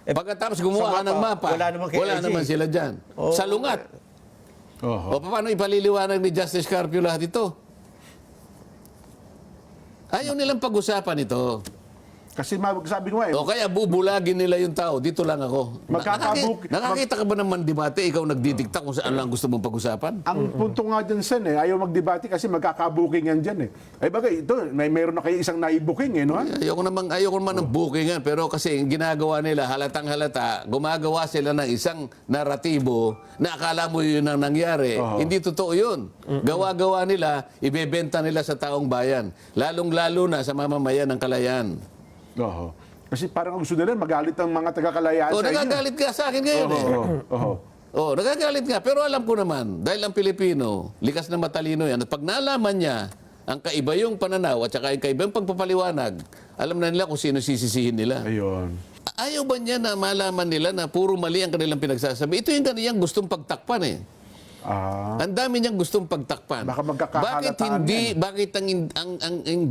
Pagkatapos gumawa ka ng mapa, wala naman sila dyan. Salungat. O paano ipaliliwanag ni Justice Carpio lahat ito? Ayaw nilang pag-usapan ito. Kasi sabi ko nga O kaya bubulagin nila yung tao. Dito lang ako. Nakakita ka ba ng mandibate? Ikaw nagdidikta kung saan lang gusto mong pag-usapan? ang punto nga dyan, Sen, ayaw magdebate kasi magkakabukingan dyan Ay bagay, ito, mayroon na kayo isang naibuking no? Ayoko naman ng bookingan. Pero kasi yung ginagawa nila, halatang halata, gumagawa sila ng isang naratibo na akala mo yun ang nangyari. Hindi totoo yun. Gawa-gawa nila, ibebenta nila sa taong bayan. Lalong-lalo na sa mamamayan ng Kalayaan. Kasi parang gusto nila magalit ang mga taga-Kalayaan sa inyo. Nagagalit ka sa akin ngayon nagagalit nga. Pero alam ko naman, dahil ang Pilipino, likas na matalino yan, at pag nalaman niya ang kaibayong pananaw at saka yung kaibang pagpapaliwanag, alam na nila kung sino sisisihin nila. Ayun. Ayaw ba niya na malaman nila na puro mali ang kanilang pinagsasabi? Ito yung kaniyang gustong pagtakpan Ang dami niyang gustong pagtakpan. Baka magkakahalataan bakit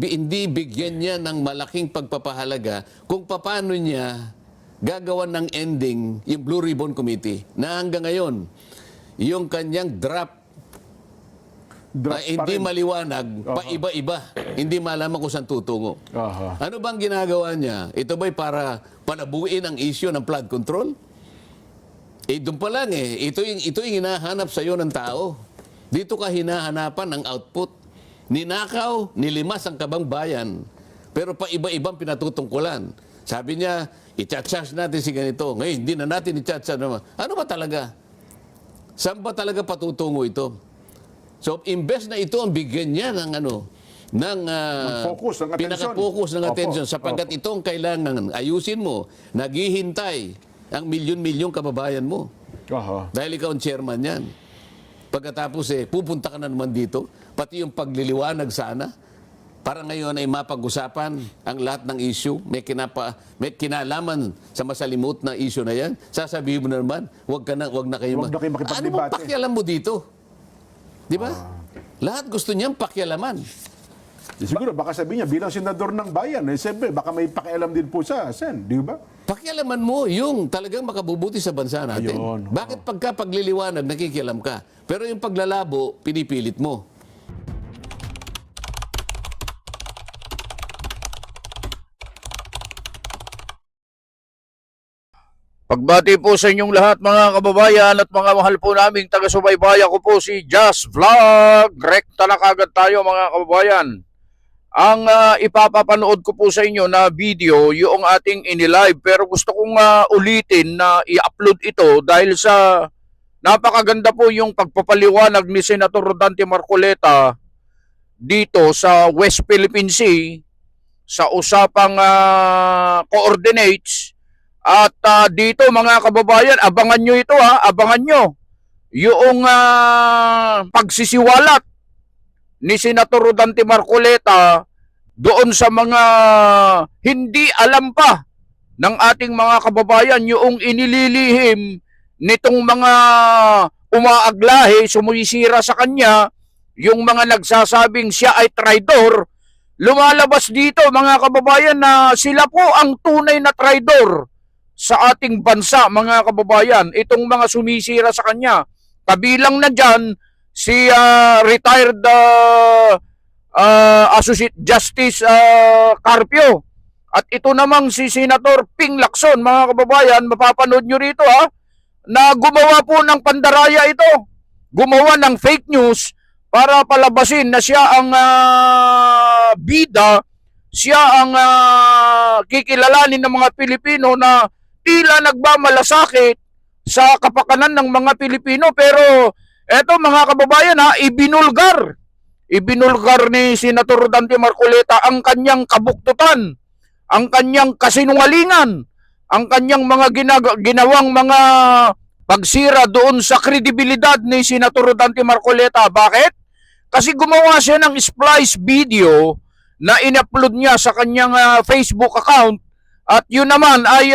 hindi bigyan niya ng malaking pagpapahalaga kung paano niya gagawan ng ending yung Blue Ribbon Committee na hanggang ngayon yung kanyang draft hindi maliwanag, paiba-iba. Hindi malaman kung saan tutungo. Ano bang ginagawa niya? Ito ba'y para panabuin ang issue ng flood control? Doon pa lang Ito yung hinahanap sa iyo ng tao. Dito ka hinahanapan ng output. Ninakaw, nilimas ang kabang bayan. Pero pa iba-ibang pinatutungkulan. Sabi niya, i-charge natin si ganito. Ngayon, hindi na natin i-charge naman. Ano ba talaga? Saan ba talaga patutungo ito? So, imbes na ito ang bigyan niya ng focus, ng attention. Pinaka-focus ng attention. Sapagkat itong kailangan ayusin mo, naghihintay ang milyon-milyong kababayan mo. Dahil ikaw ang chairman yan. Pagkatapos pupunta ka na naman dito, pati yung pagliliwanag sana, para ngayon ay mapag-usapan ang lahat ng issue, may kinalaman sa masalimut na issue na yan, sasabihin mo na naman, wag na kayo makipagdebate. Ano mong pakialam mo dito? Di ba? Lahat gusto niyang pakialaman. Siguro, baka sabihin niya, bilang senador ng bayan, siyempre, baka may pakialam din po sa Sen, di ba? Pakialaman mo yung talagang makabubuti sa bansa natin. Ayun. Bakit pagka pagliliwanag, nakikialam ka? Pero yung paglalabo, pinipilit mo. Pagbati po sa inyong lahat mga kababayan at mga mahal po naming taga-subaybay. Ako po si Just Vlog. Rekta na kagad tayo mga kababayan. Ang ipapapanood ko po sa inyo na video yung ating inilive. Pero gusto kong ulitin na i-upload ito dahil sa napakaganda po yung pagpapaliwanag ni Senator Rodante Marcoleta dito sa West Philippine Sea sa usapang coordinates. At dito mga kababayan, abangan nyo ito abangan nyo. Yung pagsisiwalat ni Senator Rodante Marcoleta doon sa mga hindi alam pa ng ating mga kababayan yung inililihim nitong mga umaaglahe, sumisira sa kanya, yung mga nagsasabing siya ay traidor. Lumalabas dito mga kababayan na sila po ang tunay na traidor sa ating bansa mga kababayan, itong mga sumisira sa kanya. Kabilang na dyan si retired Associate Justice Carpio. At ito namang si Senator Ping Lacson mga kababayan, mapapanood nyo rito na gumawa po ng pandaraya ito. Gumawa ng fake news para palabasin na siya ang bida, siya ang kikilalanin ng mga Pilipino na tila nagmamalasakit sa kapakanan ng mga Pilipino. Pero eto mga kababayan ibinulgar ni Senator Rodante Marcoleta ang kanyang kabuktutan, ang kanyang kasinungalingan, ang kanyang mga ginawang mga pagsira doon sa kredibilidad ni Senator Rodante Marcoleta. Bakit? Kasi gumawa siya ng splice video na in-upload niya sa kanyang Facebook account. At yun naman ay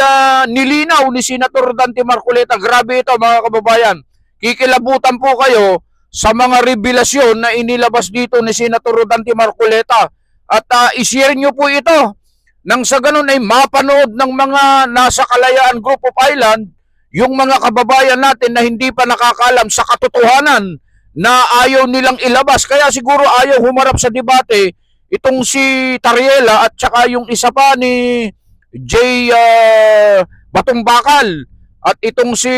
nilinaw ni Senator Rodante Marcoleta. Grabe ito mga kababayan. Kikilabutan po kayo sa mga revelasyon na inilabas dito ni Senator Rodante Marcoleta. At i-share nyo po ito nang sa ganun ay mapanood ng mga nasa Kalayaan Group of Island yung mga kababayan natin na hindi pa nakakalam sa katotohanan na ayaw nilang ilabas. Kaya siguro ayaw humarap sa debate itong si Tariela at saka yung isa pa ni Jay Batong Bakal at itong si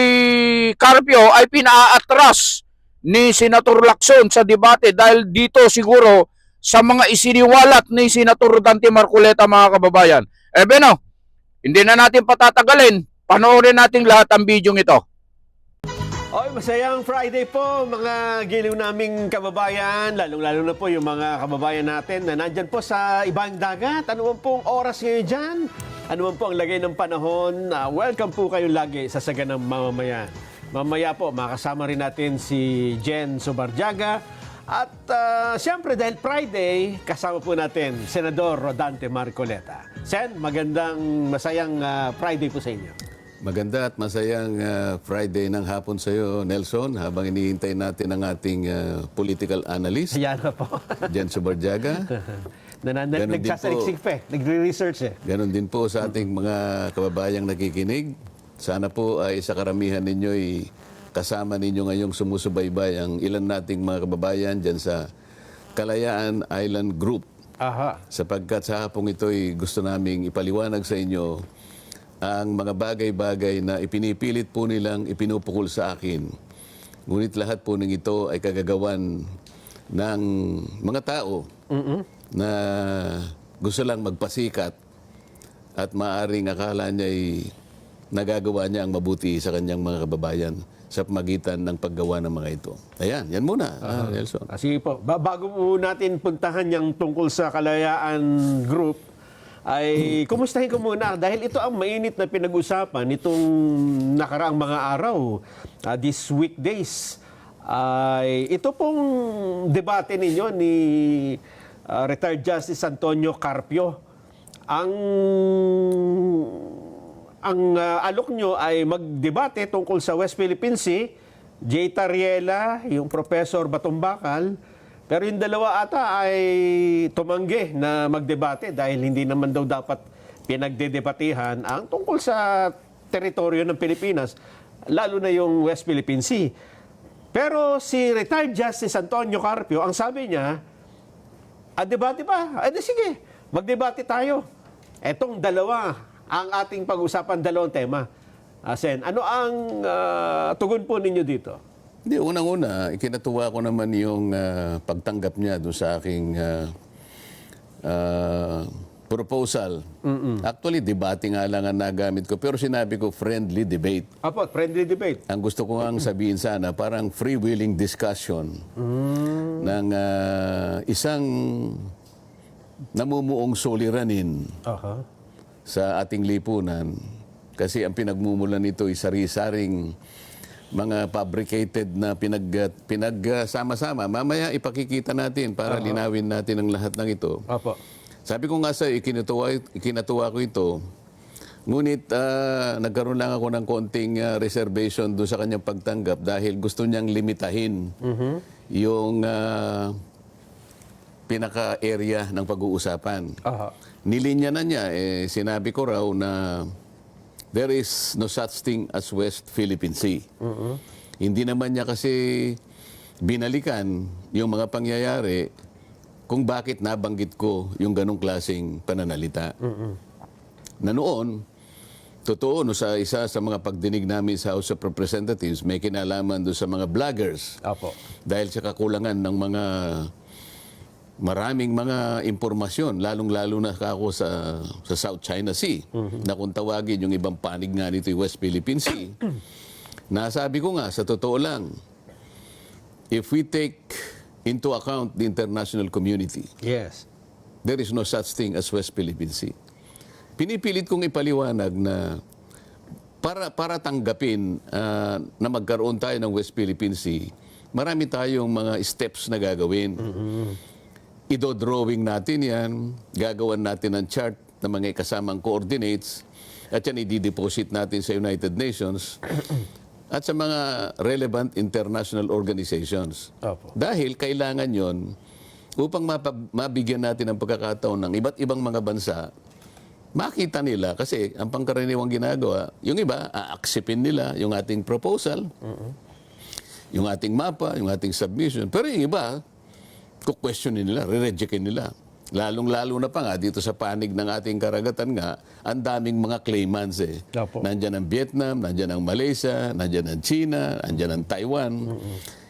Carpio ay pinaatras ni Senator Lacson sa debate dahil dito siguro sa mga isiniwalat ni Senator Dante Marcoleta, mga kababayan. Beno, hindi na natin patatagalin. Panoorin natin lahat ang video ito. Oy, masayang Friday po mga giliw naming kababayan, lalong-lalo na po yung mga kababayan natin na nandyan po sa ibang dagat. Ano man pong oras ngayon dyan? Ano man po ang lagay ng panahon? Welcome po kayo lagi sa Saganang Mamamayan. Mamaya po, makasama rin natin si Jen Subarjaga. At siyempre dahil Friday, kasama po natin Senador Rodante Marcoleta. Sen, magandang masayang Friday po sa inyo. Maganda at masayang Friday ng hapon sa iyo, Nelson, habang iniintay natin ang ating political analyst, Ayan na po. Jen Subarjaga. Ganon din Nagsasaliksik pa eh. Nagre-research eh. Ganon din po sa ating mga kababayang nakikinig. Sana po ay sa karamihan ninyo'y kasama ninyo ngayong sumusubaybay ang ilan nating mga kababayan dyan sa Kalayaan Island Group. Aha. Sapagkat sa hapong ito'y gusto naming ipaliwanag sa inyo ang mga bagay-bagay na ipinipilit po nilang ipinupukol sa akin. Ngunit lahat po ng ito ay kagagawan ng mga tao na gusto lang magpasikat at maaring akala niya ay nagagawa niya ang mabuti sa kanyang mga kababayan sa pamagitan ng paggawa ng mga ito. Ayan, yan muna, Nelson. Sige po. Bago po natin puntahan yung tungkol sa Kalayaan Group, ay kumustahin ko muna dahil ito ang mainit na pinag-usapan nitong nakaraang mga araw, these weekdays. Ito pong debate ninyo ni retired Justice Antonio Carpio. Ang alok nyo ay magdebate tungkol sa West Philippine Sea. Jay Tariela, yung Professor Batumbakal, pero yung dalawa ata ay tumanggi na magdebate dahil hindi naman daw dapat pinagdedebatehan ang tungkol sa teritoryo ng Pilipinas, lalo na yung West Philippine Sea. Pero si retired Justice Antonio Carpio, ang sabi niya, debate ba? Sige, magdebate tayo. Etong dalawa, ang ating pag-usapan, dalawang tema. Sen, ano ang tugon po ninyo dito? Hindi, unang-una, ikinatuwa ko naman yung pagtanggap niya doon sa aking proposal. Actually, debate nga lang ang nagamit ko, pero sinabi ko friendly debate. Apo, friendly debate. Ang gusto ko nga sabihin sana, parang free-willing discussion ng isang namumuong soliranin sa ating lipunan. Kasi ang pinagmumulan nito ay sari-saring mga fabricated na pinagsama-sama. Mamaya ipakikita natin para linawin natin ang lahat ng ito. Apo. Sabi ko nga sa ikinatuwa ko ito, ngunit nagkaroon lang ako ng konting reservation doon sa kanyang pagtanggap dahil gusto niyang limitahin yung pinaka-area ng pag-uusapan. Nilinya na niya, sinabi ko raw na there is no such thing as West Philippine Sea. Hindi naman niya kasi binalikan yung mga pangyayari kung bakit nabanggit ko yung ganong klaseng pananalita. Na noon, totoo, no, sa isa sa mga pagdinig namin sa House of Representatives, may kinalaman doon sa mga vloggers. Apo. Dahil sa kakulangan ng maraming mga impormasyon, lalong-lalo na ako sa South China Sea, na kung tawagin yung ibang panig nga nito yung West Philippine Sea. Nasabi ko nga, sa totoo lang, if we take into account the international community, Yes. there is no such thing as West Philippine Sea. Pinipilit kong ipaliwanag na para tanggapin na magkaroon tayo ng West Philippine Sea, marami tayong mga steps na gagawin. Ido-drawing natin yan, gagawan natin ng chart ng mga kasamang coordinates, at yan i-deposit natin sa United Nations at sa mga relevant international organizations. Opo. Dahil kailangan yon upang mabigyan natin ng pagkakataon ng iba't ibang mga bansa makita nila, kasi ang pangkaraniwang ginagawa, yung iba, aaksipin nila yung ating proposal, yung ating mapa, yung ating submission. Pero yung iba, kukwestiyonin nila, re-rejectin nila. Lalong-lalo na pa nga, dito sa panig ng ating karagatan nga, ang daming mga claimants eh. Opo. Nandyan ang Vietnam, nandyan ang Malaysia, nandyan ang China, nandyan ang Taiwan.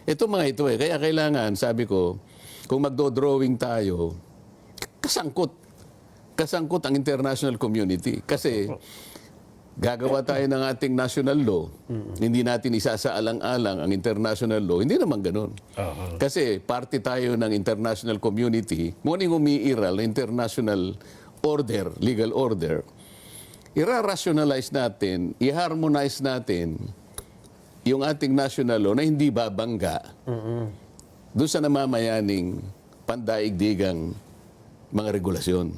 Ito mga ito eh. Kaya kailangan, sabi ko, kung magdo-drawing tayo, kasangkot ang international community. Kasi gagawa tayo ng ating national law, hindi natin isasaalang-alang ang international law. Hindi naman ganun. Kasi party tayo ng international community, muling umiiral na international order, legal order, i-rationalize natin, i-harmonize natin yung ating national law na hindi babangga doon sa namamayaning pandaigdigang mga regulasyon.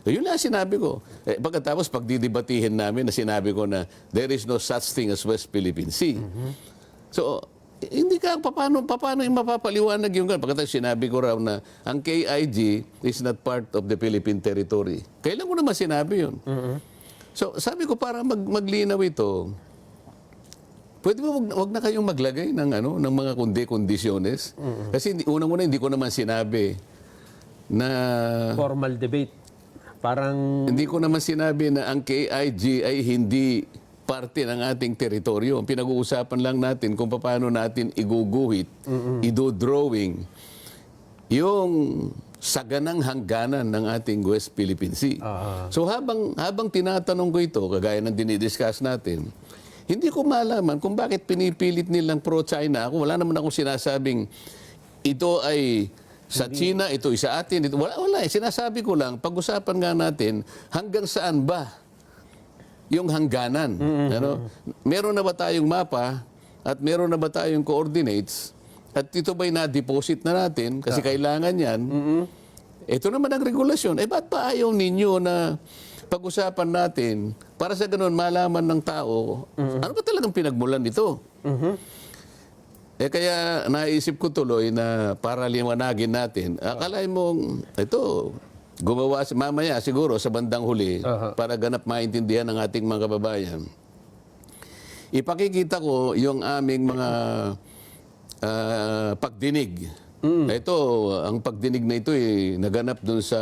So, yun lang sinabi ko. Pagkatapos, pagdidibatihin namin na sinabi ko na there is no such thing as West Philippine Sea. So, hindi ka, paano yung mapapaliwanag yung gano'n? Pagkatapos, sinabi ko raw na ang KIG is not part of the Philippine territory. Kailan ko naman sinabi yun? So, sabi ko, para maglinaw ito, pwede ba wag na kayong maglagay ng mga kondisyones? Kasi unang-una hindi ko naman sinabi na Formal debate. Parang hindi ko naman sinabi na ang KIG ay hindi parte ng ating teritoryo. Ang pinag-uusapan lang natin kung paano natin iguguhit, ido-drawing yung saganang hangganan ng ating West Philippine Sea. So habang tinatanong ko ito, kagaya ng dinidiscuss natin, hindi ko malaman kung bakit pinipilit nilang pro-China. Wala naman akong sinasabing ito ay sa China, ito ay sa atin. Ito, wala. Sinasabi ko lang, pag-usapan nga natin, hanggang saan ba yung hangganan? Ano? Meron na ba tayong mapa at meron na ba tayong coordinates? At ito ba'y na-deposit na natin? Kasi kailangan yan. Ito naman ang regulasyon. Ba't pa ayaw ninyo na pag-usapan natin para sa ganun malaman ng tao, ano ba talagang pinagmulan nito? Kaya naisip ko tuloy na para liwanagin natin, akalain mo, ito, gumawa mamaya siguro sa bandang huli para ganap maintindihan ng ating mga kababayan. Ipakikita ko yung aming mga pagdinig. Ito, ang pagdinig na ito ay naganap dun sa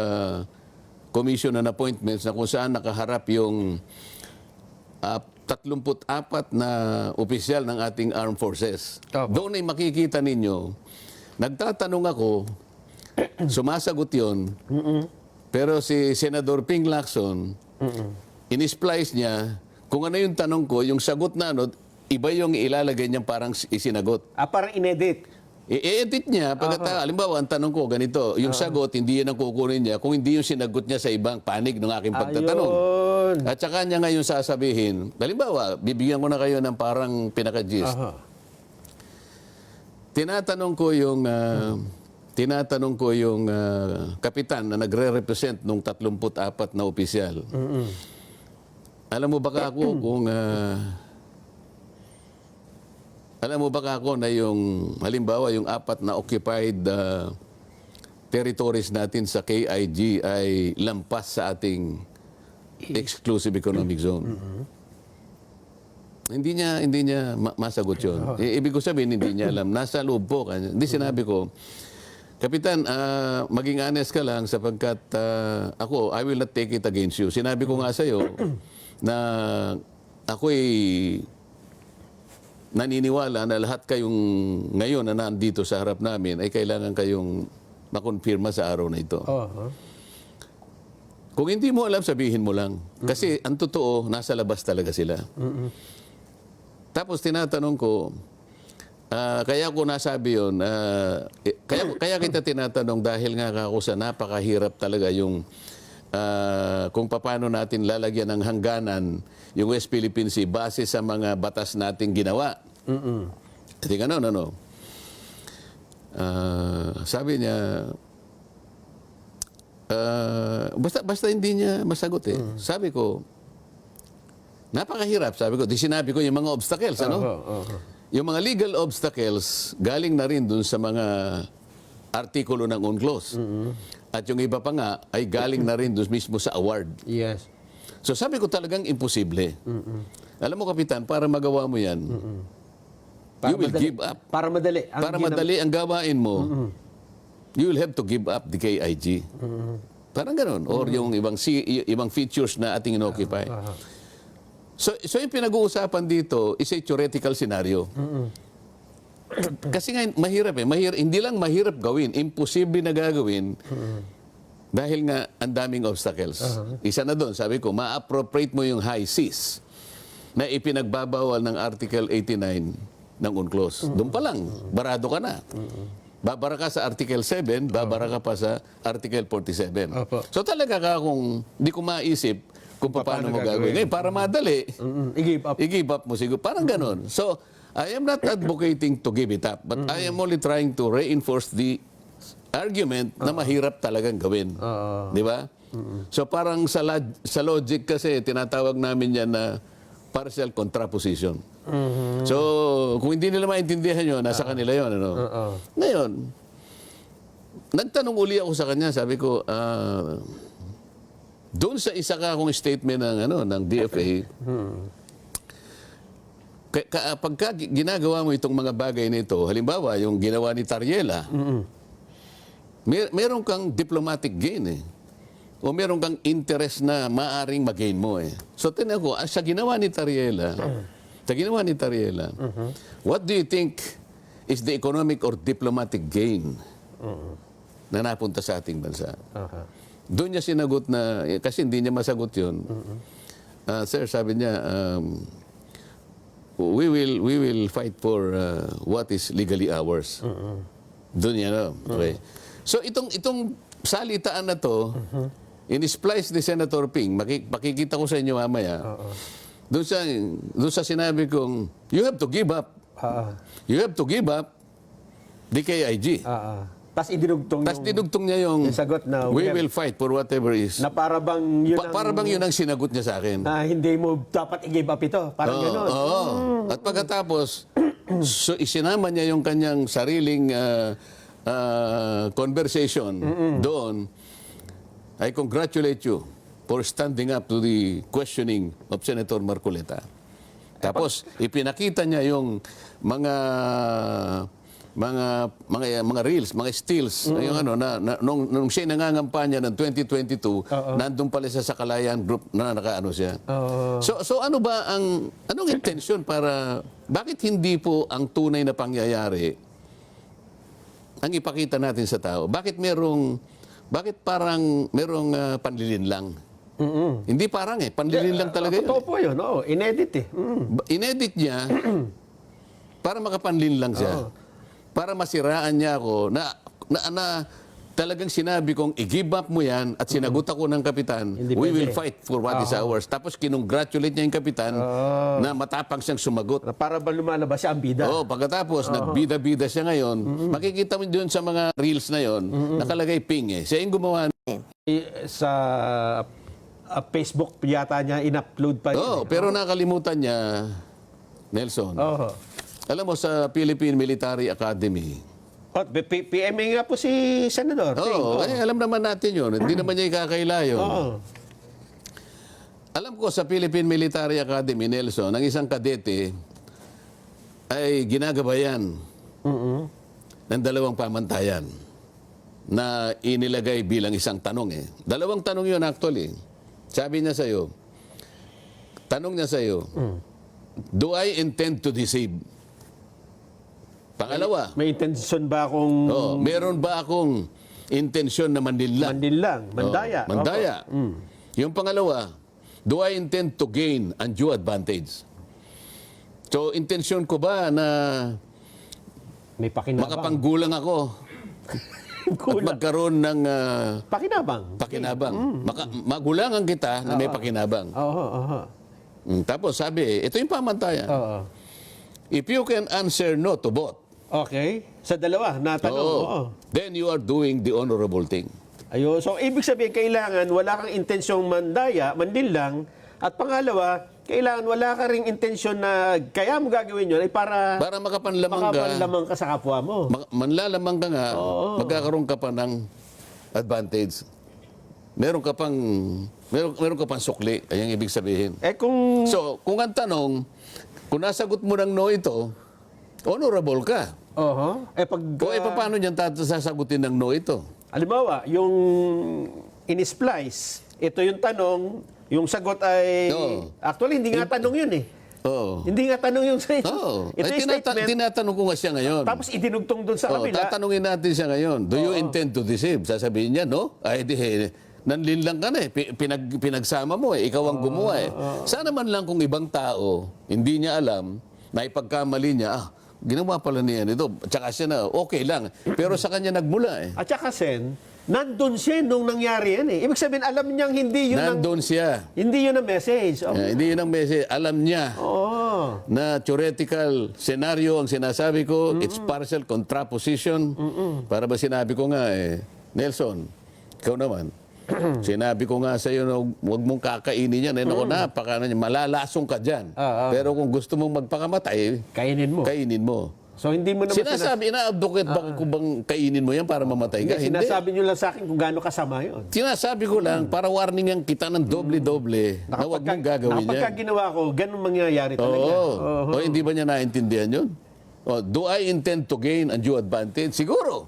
Commission on Appointments na kung saan nakaharap yung 34 na opisyal ng ating armed forces. Doon ay makikita ninyo, nagtatanong ako, sumasagot yun, pero si Senador Ping Lacson, in-splice niya, kung ano yung tanong ko, yung sagot na ano, iba yung ilalagay niyang parang isinagot. parang inedit. I-edit niya, halimbawa, ang tanong ko, ganito, yung sagot, hindi yan ang kukunin niya, kung hindi yung sinagot niya sa ibang panig ng aking pagtatanong. Ayun. At saka niya ngayon sasabihin, halimbawa, bibigyan ko na kayo ng parang pinaka-gist. Tinatanong ko yung kapitan na nagre-represent nung 34 na opisyal. Alam mo baka ako kung... alam mo baka ako na yung, halimbawa, yung 4 na occupied territories natin sa KIG ay lampas sa ating exclusive economic zone. Hindi niya masagot yun. Ibig ko sabihin, hindi niya alam. Nasa loob po. Hindi sinabi ko, Kapitan, maging honest ka lang sapagkat ako, I will not take it against you. Sinabi ko nga sa'yo na ako'y naniniwala na lahat kayong ngayon na nandito sa harap namin ay kailangan kayong makonfirma sa araw na ito. Kung hindi mo alam, sabihin mo lang. Kasi ang totoo, nasa labas talaga sila. Tapos tinatanong ko, kaya ko nasabi yun, kaya kita tinatanong dahil nga ako sa napakahirap talaga yung kung paano natin lalagyan ng hangganan yung West Philippine Sea base sa mga batas nating ginawa. Hindi ka no. Sabi niya, basta hindi niya masagot eh. Sabi ko, napakahirap. Sabi ko, sinabi ko yung mga obstacles, ano? Yung mga legal obstacles, galing na rin dun sa mga artikulo ng UNCLOS. At yung iba pa nga, ay galing na rin dun mismo sa award. Yes. So sabi ko talagang imposible. Alam mo, Kapitan, para magawa mo yan, you will give up. Para madali. Para madali ang gawain mo, you will have to give up the KIG. Parang ganun. Or yung ibang features na ating inoccupy. So yung pinag-uusapan dito is a theoretical scenario. Kasi nga, mahirap eh. Hindi lang mahirap gawin, imposible na gagawin dahil nga ang daming obstacles. Isa na doon, sabi ko, ma-appropriate mo yung high seas na ipinagbabawal ng Article 89 ng UNCLOS. Doon pa lang, barado ka na. Babara ka sa Article 7, babara ka pa sa Article 47. So talaga ka kung di ko maisip kung paano mo gagawin. Ngayon, para madali, i-give up mo siguro. Parang ganon. So, I am not advocating to give it up, but I am only trying to reinforce the argument na mahirap talagang gawin. Di ba? So parang sa logic kasi, tinatawag namin yan na partial contraposition. So, kung hindi nila maintindihan yun, nasa kanila yun. Ano? Ngayon, nagtanong uli ako sa kanya, sabi ko, doon sa isa ka akong statement ng DFA, pagka ginagawa mo itong mga bagay nito, halimbawa, yung ginawa ni Tariela, meron kang diplomatic gain eh. O meron kang interest na maaring mag-gain mo eh. So, tinan ko, sa ginawa ni Tariela, what do you think is the economic or diplomatic gain na napunta sa ating bansa? Doon niya sinagot na, kasi hindi niya masagot yun. Sir, sabi niya, we will fight for what is legally ours. Doon niya, no? Okay. So, itong salitaan na to, in-splice ni Senator Ping, makikita ko sa inyo mamaya, doon sa sinabi kong, you have to give up. You have to give up the KIG. Tapos dinugtong niya yung sagot na we will fight for whatever is. Na para bang yun ang sinagot niya sa akin. Na hindi mo dapat i-give up ito. Parang gano'n. At pagkatapos, so isinama niya yung kanyang sariling conversation doon. I congratulate you for standing up to the questioning of Senator Marcoleta. Tapos ipinakita niya yung mga reels, mga stills, yung nung siya nangangampanya ng 2022, nandun pala siya sa Kalayan group na nakaano siya. So ano ba anong intention bakit hindi po ang tunay na pangyayari ang ipakita natin sa tao? Bakit parang merong panlilin lang? Hindi parang panlilin lang talaga yun. Totoo po yun, inedit eh. Inedit niya para makapanlin lang siya. Para masiraan niya ako na talagang sinabi kong i-give up mo yan at sinagot ako ng kapitan, we will fight for what is ours. Tapos kinongratulate niya yung kapitan na matapang siyang sumagot. Na para ba lumalabas siya ang bida? Pagkatapos nagbida-bida siya ngayon, makikita mo doon sa mga reels na yon, nakalagay Ping Siya yung gumawa. Sa Facebook yata niya in-upload pa yun. Pero nakalimutan niya, Nelson. Alam mo, sa Philippine Military Academy. PMA nga po si Senador. Alam naman natin yun. Hindi naman niya ikakaila yun. Alam ko, sa Philippine Military Academy, Nelson, ang isang kadete ay ginagabayan ng dalawang pamantayan na inilagay bilang isang tanong. Dalawang tanong yun actually. Sabi niya sa'yo, tanong niya sa'yo, do I intend to deceive? Pangalawa, may intensyon ba akong... meron ba akong intensyon na mandila? Mandaya. Mandaya. Yung pangalawa, do I intend to gain undue advantage? So, intensyon ko ba na may pakinabang. makapanggulang ako at magkaroon ng pakinabang. Magulangan kita na may pakinabang. Tapos sabi, ito yung pamantayan. If you can answer no to both, okay. Sa dalawa, natanong. then you are doing the honorable thing. Ayun. So, ibig sabihin, kailangan wala kang intensyong mandil lang. At pangalawa, kailangan wala ka ring intensyon na kaya mo gagawin yun ay para makapanlamang ka sa kapwa mo. Manlalamang ka nga, magkakaroon ka pa ng advantage. meron ka pang sukli. Ayang ibig sabihin. Kung So, kung ang tanong, kung nasagot mo ng no ito, honorable ka. pag O paano niyan sasagutin ng no ito? halimbawa, yung in-splice, ito yung tanong, yung sagot ay Oo. actually hindi nga tanong yun eh. Oo. Hindi nga tanong yung Oo. ito Ay, yung statement. tinatanong ko nga siya ngayon. Tapos idinugtong doon sa Oo, kabila. tatanungin natin siya ngayon. Do you intend to deceive? Sasabihin niya, no? Ay, nanlinlang ka na eh. Pinagsama mo eh. Ikaw ang gumawa eh. Sana man lang kung ibang tao, hindi niya alam, na ipagkamali niya, ginawa pala niya ito. Tsaka siya na, okay lang. Pero sa kanya nagmula eh. At saka Sen, nandun siya nung nangyari yan eh. Ibig sabihin, alam niyang hindi yun Nandun siya. hindi yun ang message. Hindi yun ang message. Alam niya na theoretical scenario ang sinasabi ko. It's partial contraposition. Para ba sinabi ko nga eh, Nelson, ikaw naman, sinabi ko nga sa iyo na huwag mong kakainin yan. Eh, naku, malalasong ka dyan. Pero kung gusto mong magpakamatay, kainin mo. So hindi mo naman Sinasabi, ina-advocate ba kung bang kainin mo yan para mamatay ka? Hindi, sinasabi niyo lang sa akin kung gaano kasama yun. Sinasabi ko lang, para warningan kita ng doble-doble na huwag mong gagawin yan. Kapag ginawa ko, ganun mangyayari talaga. Oo. O hindi ba niya naintindihan yun? O, do I intend to gain undue advantage? Siguro.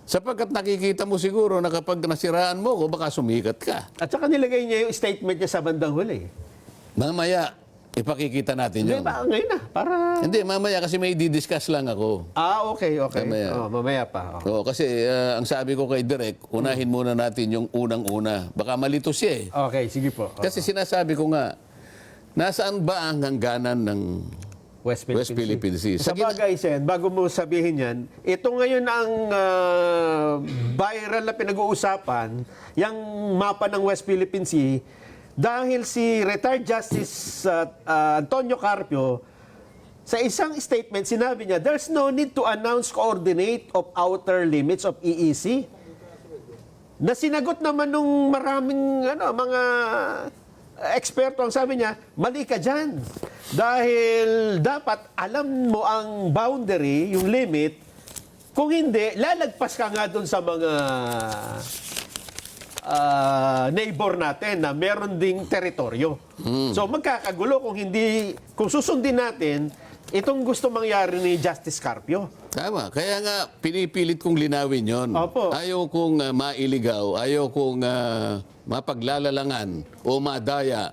Sapagkat nakikita mo siguro na kapag nasiraan mo ko, baka sumikat ka. At saka nilagay niya yung statement niya sa bandang huli. Mamaya, ipakikita natin Hindi yun. ba? Ngayon na. Para... Hindi, mamaya kasi may di-discuss lang ako. Okay. Mamaya. Mamaya pa. O, kasi ang sabi ko kay Direk, unahin muna natin yung unang-una. Baka malito siya eh. Okay, sige po. Kasi sinasabi ko nga, nasaan ba ang hangganan ng West Philippine Sea? Sa bagay, Sen, bago mo sabihin yan, ito ngayon ang viral na pinag-uusapan, yung mapa ng West Philippine Sea, dahil si retired Justice Antonio Carpio, sa isang statement, sinabi niya, there's no need to announce coordinate of outer limits of EEC. Na sinagot naman nung maraming mga eksperto, ang sabi niya, mali ka dyan. Dahil dapat alam mo ang boundary, yung limit, kung hindi, lalagpas ka nga dun sa mga neighbor natin na meron ding teritoryo. So magkakagulo kung susundin natin itong gusto mangyari ni Justice Carpio. Tama. Kaya nga, pinipilit kong linawin yon. Opo. Ayaw kong mailigaw, ayaw kong mapaglalalangan o madaya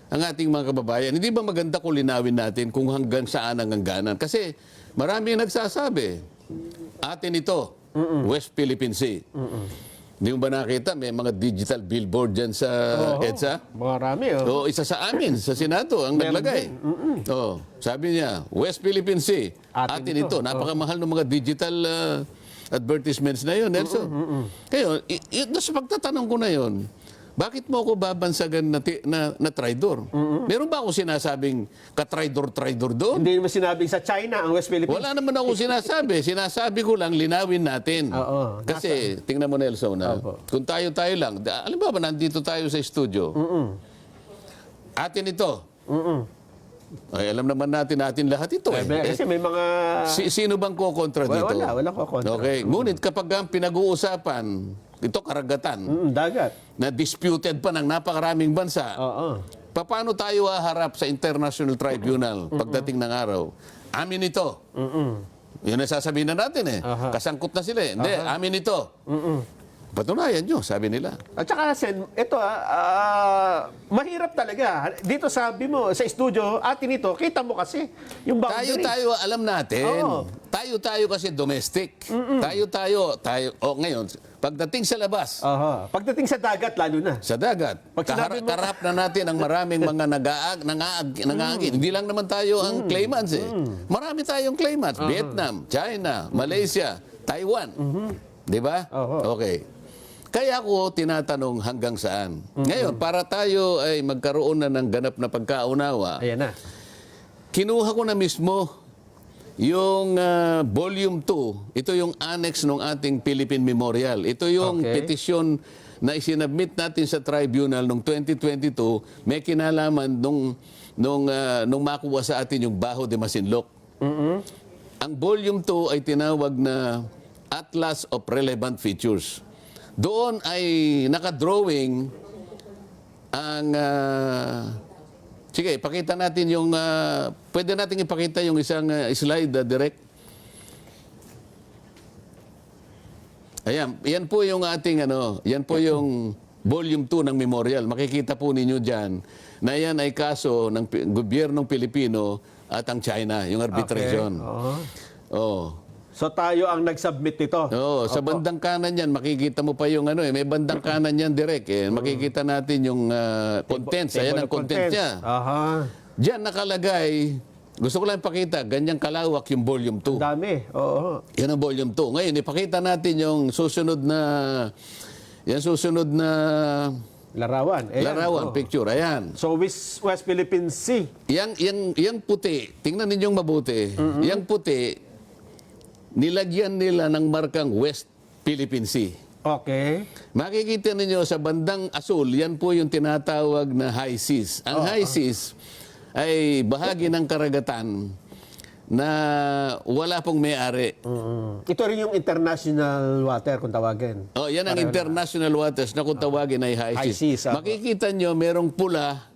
ang ating mga kababayan. Hindi ba maganda kung linawin natin kung hanggang saan ang hangganan? Kasi marami ang nagsasabi, atin ito, West Philippine Sea. Hindi mo ba nakita? May mga digital billboard dyan sa EDSA? Marami, O isa sa amin, sa Senado, ang naglagay. Sabi niya, West Philippine Sea, atin ito. Napakamahal ng mga digital advertisements na yun, Nelson. Kaya, sa pagtatanong ko na yun, bakit mo ako babansagan na traidor? Meron ba ako sinasabing ka-traidor-traidor doon? Hindi naman sinabing sa China ang West Philippines. Wala naman ako sinasabi. Sinasabi ko lang, linawin natin. Kasi, tingnan mo Nelson, kung tayo-tayo lang, alam ba nandito tayo sa studio? Atin ito. Ay, alam naman natin lahat ito eh. Kasi may mga... Sino bang kukontra dito? Wala kukontra. Okay. Ngunit kapag ang pinag-uusapan, ito karagatan, Dagat. na disputed pa ng napakaraming bansa, paano tayo haharap sa International Tribunal pagdating ng araw? Amin ito. Yun ang sasabihin na natin eh. Kasangkot na sila eh. Hindi, amin ito. Patunayan nyo, sabi nila. At saka, Sen, ito mahirap talaga. Dito sabi mo, sa studio, atin ito, kita mo kasi, yung boundary. Tayo, alam natin. Oo. Tayo kasi domestic. Tayo. Ngayon, pagdating sa labas, Pagdating sa dagat, lalo na. sa dagat, Pag sinabi mo- karap na natin ang maraming mga nangaagin. Hindi lang naman tayo ang claimants eh. Marami tayong claimants. Vietnam, China, Malaysia, Taiwan. Di ba? Okay. Kaya ako tinatanong hanggang saan. Ngayon, para tayo ay magkaroon na ng ganap na pagkaunawa, Ayan na. kinuha ko na mismo yung Volume 2. Ito yung annex ng ating Philippine Memorial. Ito yung petisyon na isinabmit natin sa tribunal noong 2022. May kinalaman nung makuha sa atin yung Baho de Masinloc. Ang Volume 2 ay tinawag na Atlas of Relevant Features. doon ay nakadrawing ang... sige, ipakita natin yung... pwede natin ipakita yung isang slide, direct. Ayan, yan po yung ating yan po yung volume 2 ng memorial. Makikita po ninyo diyan na yan ay kaso ng gobyernong Pilipino at ang China, yung arbitration. Okay. Oh. So tayo ang nag-submit nito. Oh, sa bandang kanan yan, makikita mo pa yung may bandang kanan yan direct makikita natin yung contents. Ayan ang contents niya. Aha. Diyan nakalagay, gusto ko lang ipakita, ganyang kalawak yung volume 2. Dami. Oo. Yan ang volume 2. Ngayon, ipakita natin yung susunod na Larawan. Ayan. larawan, Oo. picture. Ayan. So West Philippine Sea. Yang puti, tingnan ninyong mabuti. Yang puti, nilagyan nila ng markang West Philippine Sea. Okay. Makikita ninyo sa bandang asul, yan po yung tinatawag na high seas. Ang high seas ay bahagi ng karagatan na wala pong may-ari. Ito rin yung international water kung tawagin. Oh, yan ang international waters na kung tawagin ay high High seas. seas, Makikita nyo, merong pula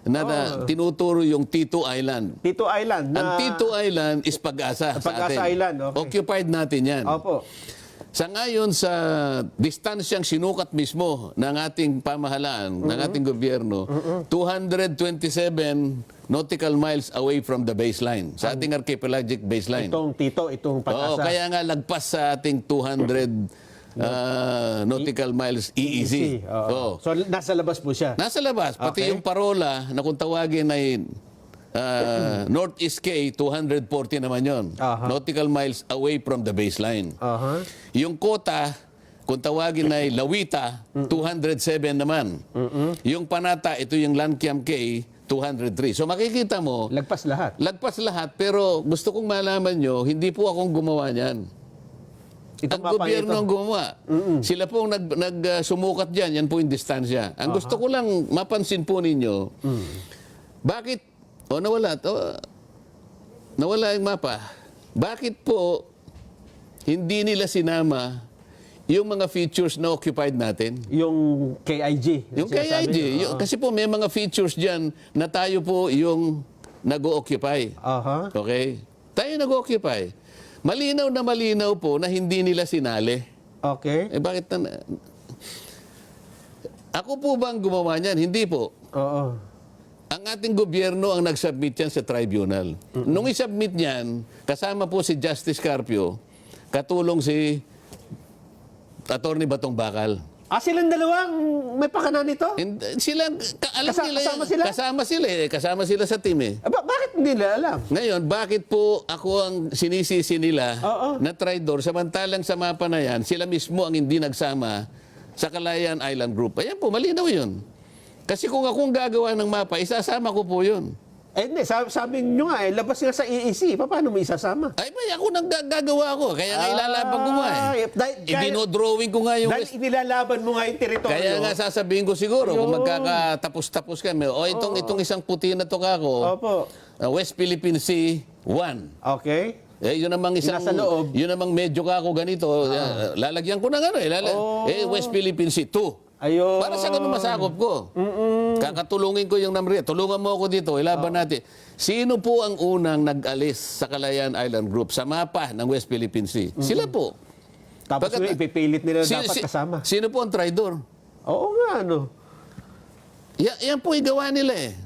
na tinuturo yung Tito Island. Tito Island. Ang Tito Island is Pag-asa sa Pag-asa atin. Island, okay. Occupied natin yan. Opo. Sa ngayon, sa distansyang sinukat mismo ng ating pamahalaan, ng ating gobyerno, 227 nautical miles away from the baseline, sa ating archipelagic baseline. Itong Oo, Pag-asa. kaya nga lagpas sa ating 200 nautical miles EEZ. Oo. So nasa labas po siya. Nasa labas, pati Okay. yung parola na kung tawagin ay Northeast K, 240 naman yon. Aha. Nautical miles away from the baseline. Aha. Yung kota, kung tawagin ay Lawita, 207 naman. Yung Panata, ito yung Lankiam K, 203. So makikita mo, Lagpas lahat. lagpas lahat, pero gusto kong malaman nyo, hindi po akong gumawa niyan. Ang Itong mapang gobyerno ito. ang gumawa. Sila po ang sumukat dyan, yan po yung distansya. Ang gusto ko lang mapansin po ninyo, bakit, nawala yung mapa. Bakit po hindi nila sinama yung mga features na occupied natin? Yung KIG. Yung sinasabi KIG. niyo. Kasi po may mga features dyan na tayo po yung nag-o-occupy. Aha. Okay? Tayo nag-occupy. Malinaw na malinaw po na hindi nila sinali. Okay. Bakit ako po ba ang gumawa niyan? Hindi po. Oo. Ang ating gobyerno ang nag-submit yan sa tribunal. Nung i-submit niyan, kasama po si Justice Carpio, katulong si Attorney Batong Bakal. Silang dalawang may pakanan nito? Sila, alam nila yan. Kasama sila? Kasama sila sa team eh. Bakit hindi nila alam? Ngayon, bakit po ako ang sinisisi nila Oo. na traidor, samantalang sa mapa na yan, sila mismo ang hindi nagsama sa Kalayaan Island Group? Ayan po, malinaw yun. Kasi kung akong gagawa ng mapa, isasama ko po yun. Hindi, sabi nyo nga, labas nga sa EEC. Paano mo isasama? Ay, may ako nang gagawa ko. Kaya nga ilalaban ko nga eh. Dinodrawing ko nga yung Dahil inilalaban mo nga yung teritoryo. Kaya nga sasabihin ko siguro, kung magkakatapos-tapos kami, itong isang puti na to kako, Opo. West Philippine Sea 1. Okay. Yun namang isang, Nasa loob. yun namang medyo kako ganito, lalagyan ko ng West Philippine Sea 2. Ayun. Para sa ganun masakop ko. Kakatulungin ko yung number. Tulungan mo ako dito, ilaban natin. Sino po ang unang nag-alis sa Kalayaan Island Group sa mapa ng West Philippine Sea? Sila po. Tapos ipipilit nila dapat kasama. Sino po ang traidor? Oo nga, ano. Yan po igawa nila eh.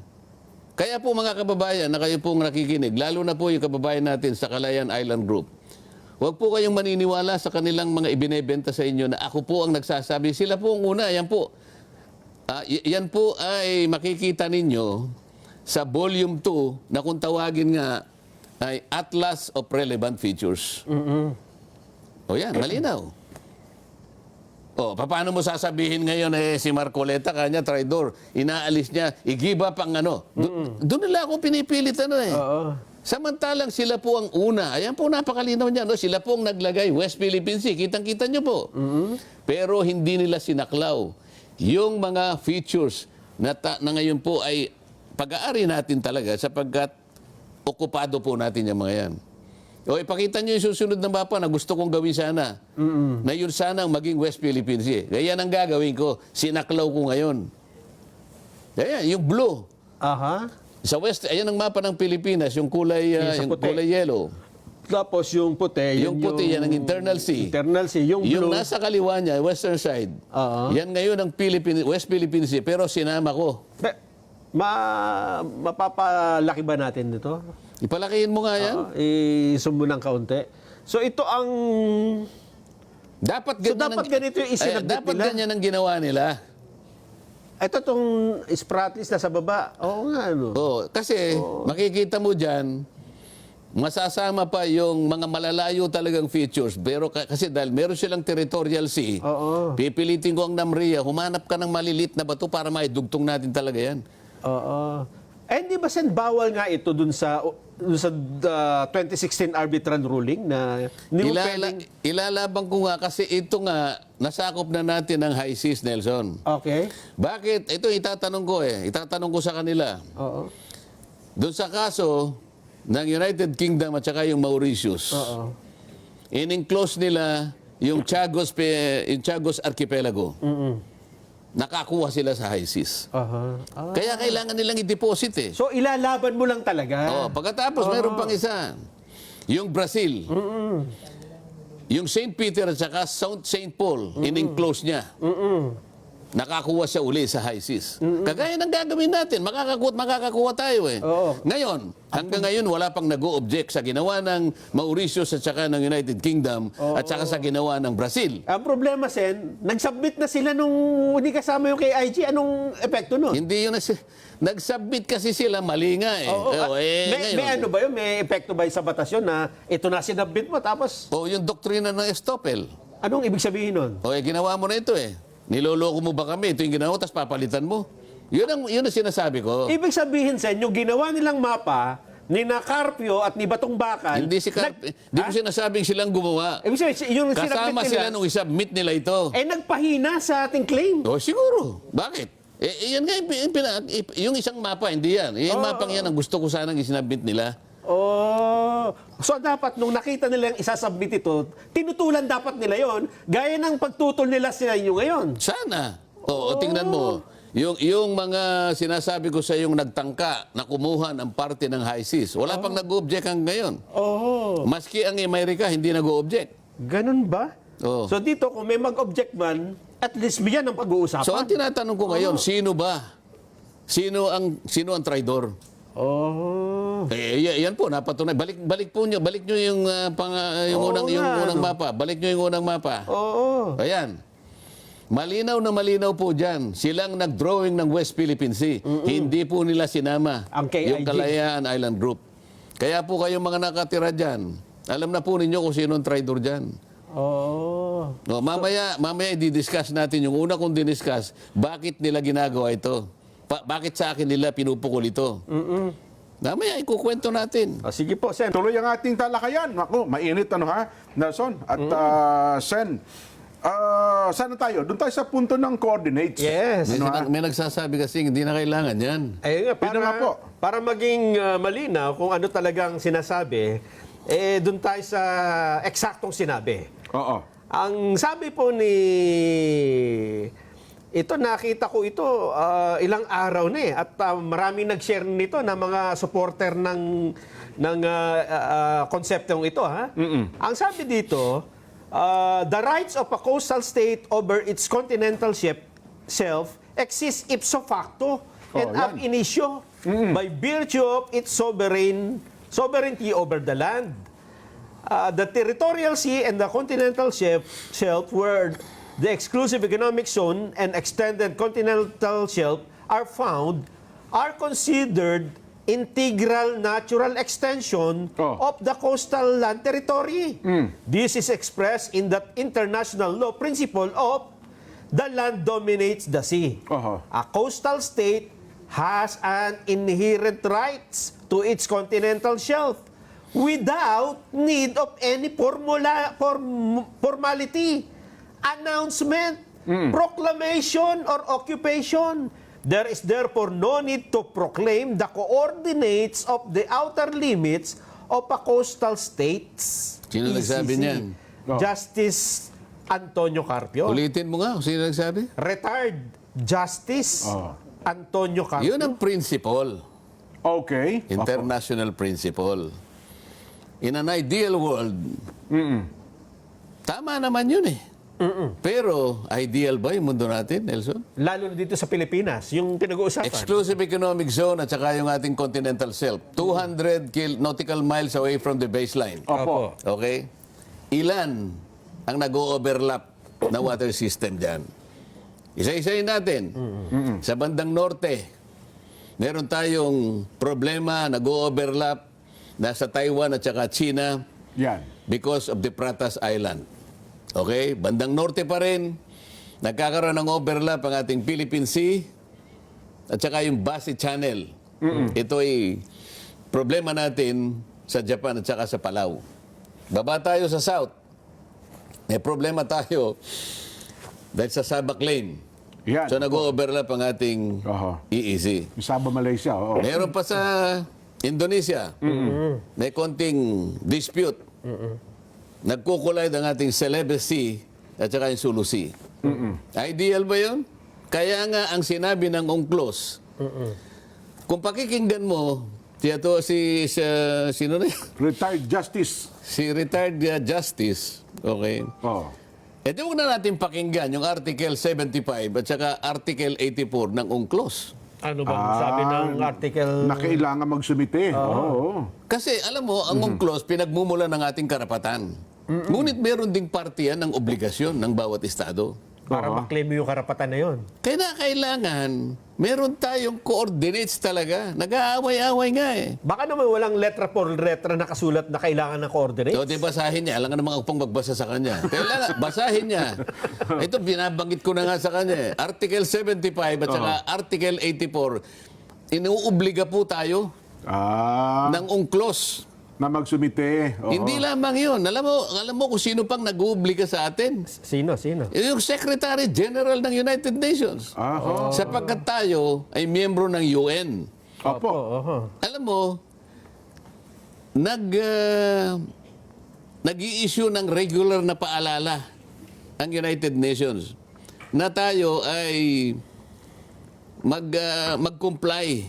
Kaya po mga kababayan na kayo pong nakikinig, lalo na po yung kababayan natin sa Kalayaan Island Group, huwag po kayong maniniwala sa kanilang mga ibinebenta sa inyo na ako po ang nagsasabi. Sila po ang una. Yan po. Yan po ay makikita ninyo sa volume 2 na kung tawagin nga ay Atlas of Relevant Features. O yan, malinaw. O, paano mo sasabihin ngayon si Marcoleta, kanya traidor, inaalis niya, igiba pang Doon nila ako pinipilit Oo. Samantalang sila po ang una. Ayan po, napakalinaw niya. No? Sila po ang naglagay. West Philippine Sea. Kitang-kita niyo po. Pero hindi nila sinaklaw. Yung mga features na ngayon po ay pag-aari natin talaga sapagkat okupado po natin yung mga yan. O ipakita nyo yung susunod na mapa na gusto kong gawin sana. Na yun sana ang maging West Philippine Sea. Kaya yan ang gagawin ko. Sinaklaw ko ngayon. Kaya yung blue. Aha. Sa west, ayan ang mapa ng Pilipinas, yung kulay, Yung sa yung puti. kulay yellow. Tapos yung puti, Yung puti, yan ang internal sea. Internal sea. Yung Yung blue. nasa kaliwa niya, western side, yan ngayon ang West Philippine Sea, pero sinama ko. Mapapalaki ba natin dito? Ipalakihin mo nga yan. I-zoom mo ng kaunti. So ito ang... Dapat So, ganyan dapat ganito yung isinabit dapat nila? ganyan ang ginawa nila. Ito tong spratlys na sa baba. Oo nga, ano. Oh, kasi makikita mo diyan masasama pa yung mga malalayo talagang features. Pero kasi dahil meron silang territorial sea, Oo. pipilitin ko ang NAMRIA, humanap ka ng malilit na bato para maidugtong natin talaga yan. Oo. Eh, di ba sen bawal nga ito dun sa 2016 arbitral ruling na hindi mo pwedeng... Ilalaban ko nga kasi ito nga nasakop na natin ng high seas, Nelson. Okay. Bakit? Ito itatanong ko Itatanong ko sa kanila. Oo. Doon sa kaso ng United Kingdom at saka yung Mauritius, Oo. in-enclose nila yung Chagos Archipelago. Nakakuha sila sa high seas. Aha. Kaya kailangan nilang i-deposit eh. So, ilalaban mo lang talaga. Oh, pagkatapos meron pang isa. Yung Brazil. Yung St. Peter at saka St. Paul, in-enclose niya. Nakakuha siya uli sa high seas. Kagaya ng gagawin natin, makakakuha tayo eh. Oo. Ngayon, hanggang ngayon wala pang nag-o-object sa ginawa ng Mauritius at saka ng United Kingdom at saka sa ginawa ng Brazil. Ang problema, Sen, nag-submit na sila nung hindi kasama yung KIG. Anong epekto nun? Hindi yun nag-submit kasi sila, mali nga eh. Oo. Ngayon, May ano ba yun? May epekto ba yun sa batasyon na ito na sinabit mo tapos yung doktrina ng Estoppel. anong ibig sabihin nun? Ginawa mo na ito eh. Niloloko mo ba kami? Ito yung ginawa, tapos papalitan mo. Yun ang sinasabi ko. Ibig sabihin, Sen, yung ginawa nilang mapa ni na Carpio at ni Batong Bakal... Hindi ko sinasabing silang gumawa. Ibig sabihin, yung Kasama sinabit sila nila, nung isubmit nila ito. nagpahina sa ating claim. Siguro. Bakit? Yan nga, yung isang mapa, hindi yan. Yung mapang yan ang gusto ko sanang isinabit nila. Oh. So dapat nung nakita nila yung isasubmit ito, tinutulan dapat nila yon gaya ng pagtutol nila sa inyo ngayon. Sana. Tingnan mo. Yung mga sinasabi ko sa yung nagtangka na kumuha ng parte ng high seas, wala pang nag-object hanggang ngayon. Oh. Maski ang Amerika, hindi nag-object. Ganun ba? Oo. So dito, kung may mag-object man, at least bigyan ng pag-uusapan. So ang tinatanong ko ngayon, sino ba? Sino ang traidor? Oh. Yan po, napatunay. Balik nyo yung unang mapa. Balik nyo yung unang mapa. Oo. Ayan. Malinaw na malinaw po dyan. Silang nag-drawing ng West Philippine Sea. Hindi po nila sinama Ang KIG. yung Kalayaan Island Group. Kaya po kayong mga nakatira dyan, alam na po ninyo kung sino ang traidor dyan. Oh. No, mamaya i-discuss natin yung una kong diniscuss, bakit nila ginagawa ito? Bakit sa akin nila pinupukol ito? Mamaya ikukwento natin. Sige po, Sen. Tuloy ang ating talakayan. Ako, mainit Nelson. At Sen, saan na tayo? Doon tayo sa punto ng coordinates. Yes. May nagsasabi kasi hindi na kailangan yan. Ayun nga, Yun na nga po. para maging malinaw kung ano talagang sinasabi, doon tayo sa eksaktong sinabi. Oo. Ang sabi po nakita ko ito ilang araw na at maraming nag-share nito na mga supporter ng konseptong ito. Ang sabi dito, the rights of a coastal state over its continental shelf exist ipso facto and ab initio by virtue of its sovereignty over the land. The territorial sea and the continental shelf where the exclusive economic zone and extended continental shelf are found are considered integral natural extension of the coastal land territory. This is expressed in the international law principle of the land dominates the sea. A coastal state has an inherent rights to its continental shelf without need of any formality, announcement, proclamation, or occupation. There is therefore no need to proclaim the coordinates of the outer limits of a Coastal States. Sino nagsabi niyan? Oh. Justice Antonio Carpio. Ulitin mo nga kung sino nagsabi. Retired Justice Oh. Antonio Carpio. Yun ang principle. Okay. International principle. In an ideal world, tama naman yun eh. Pero, ideal ba yung mundo natin, Nelson? Lalo na dito sa Pilipinas, yung pinag-uusapan. Exclusive economic zone at saka yung ating continental shelf. 200 nautical miles away from the baseline. Opo. Okay? Ilan ang nag-overlap na water system dyan? Isa-isayin natin. Sa bandang norte, meron tayong problema, nag-overlap nasa Taiwan at saka China Yan. because of the Pratas Island. Okay? Bandang norte pa rin, nagkakaroon ng overlap ang ating Philippine Sea at saka yung Basi Channel. Ito ay problema natin sa Japan at saka sa Palau. Baba tayo sa south. May problema tayo dahil sa Sabak Lane. Yan. So nag-overlap ang ating Oho. EEZ. Yung Sabah, Malaysia. Oo. Meron pa sa Indonesia. May konting dispute. Nagkukulay ang ating Celebes Sea at saka yung Sulu Sea. Ideal ba yun? Kaya nga ang sinabi ng UNCLOS, kung pakikinggan mo, sino na yun? Retired Justice. Si retired justice, okay? Oh. Eh di huwag na natin pakinggan yung Article 75 at saka Article 84 ng UNCLOS. Ano bang sabi ng article? Na kailangan magsumite. Oo. Kasi alam mo, ang UNCLOS pinagmumula ng ating karapatan. Ngunit meron ding partiyan ng obligasyon ng bawat estado. Para maklaim mo yung karapatan na yun. Kaya kailangan, meron tayong coordinates talaga. Nag-aaway-aaway nga eh. Baka naman walang letra por letra na kasulat na kailangan ng coordinates. So, di basahin niya. Alam nga naman akong magbasa sa kanya. Kailangan, basahin niya. Ito, binabanggit ko na nga sa kanya. Article 75 at saka Article 84, inuobliga po tayo ng UNCLOS. Na magsumite. Oo. Hindi lamang yun. Alam mo kung sino pang nag-uubliga sa atin? Sino? Yung Secretary General ng United Nations. Aho. Sapagkat tayo ay miyembro ng UN. Opo. Alam mo, nag-i-issue ng regular na paalala ang United Nations na tayo ay mag-comply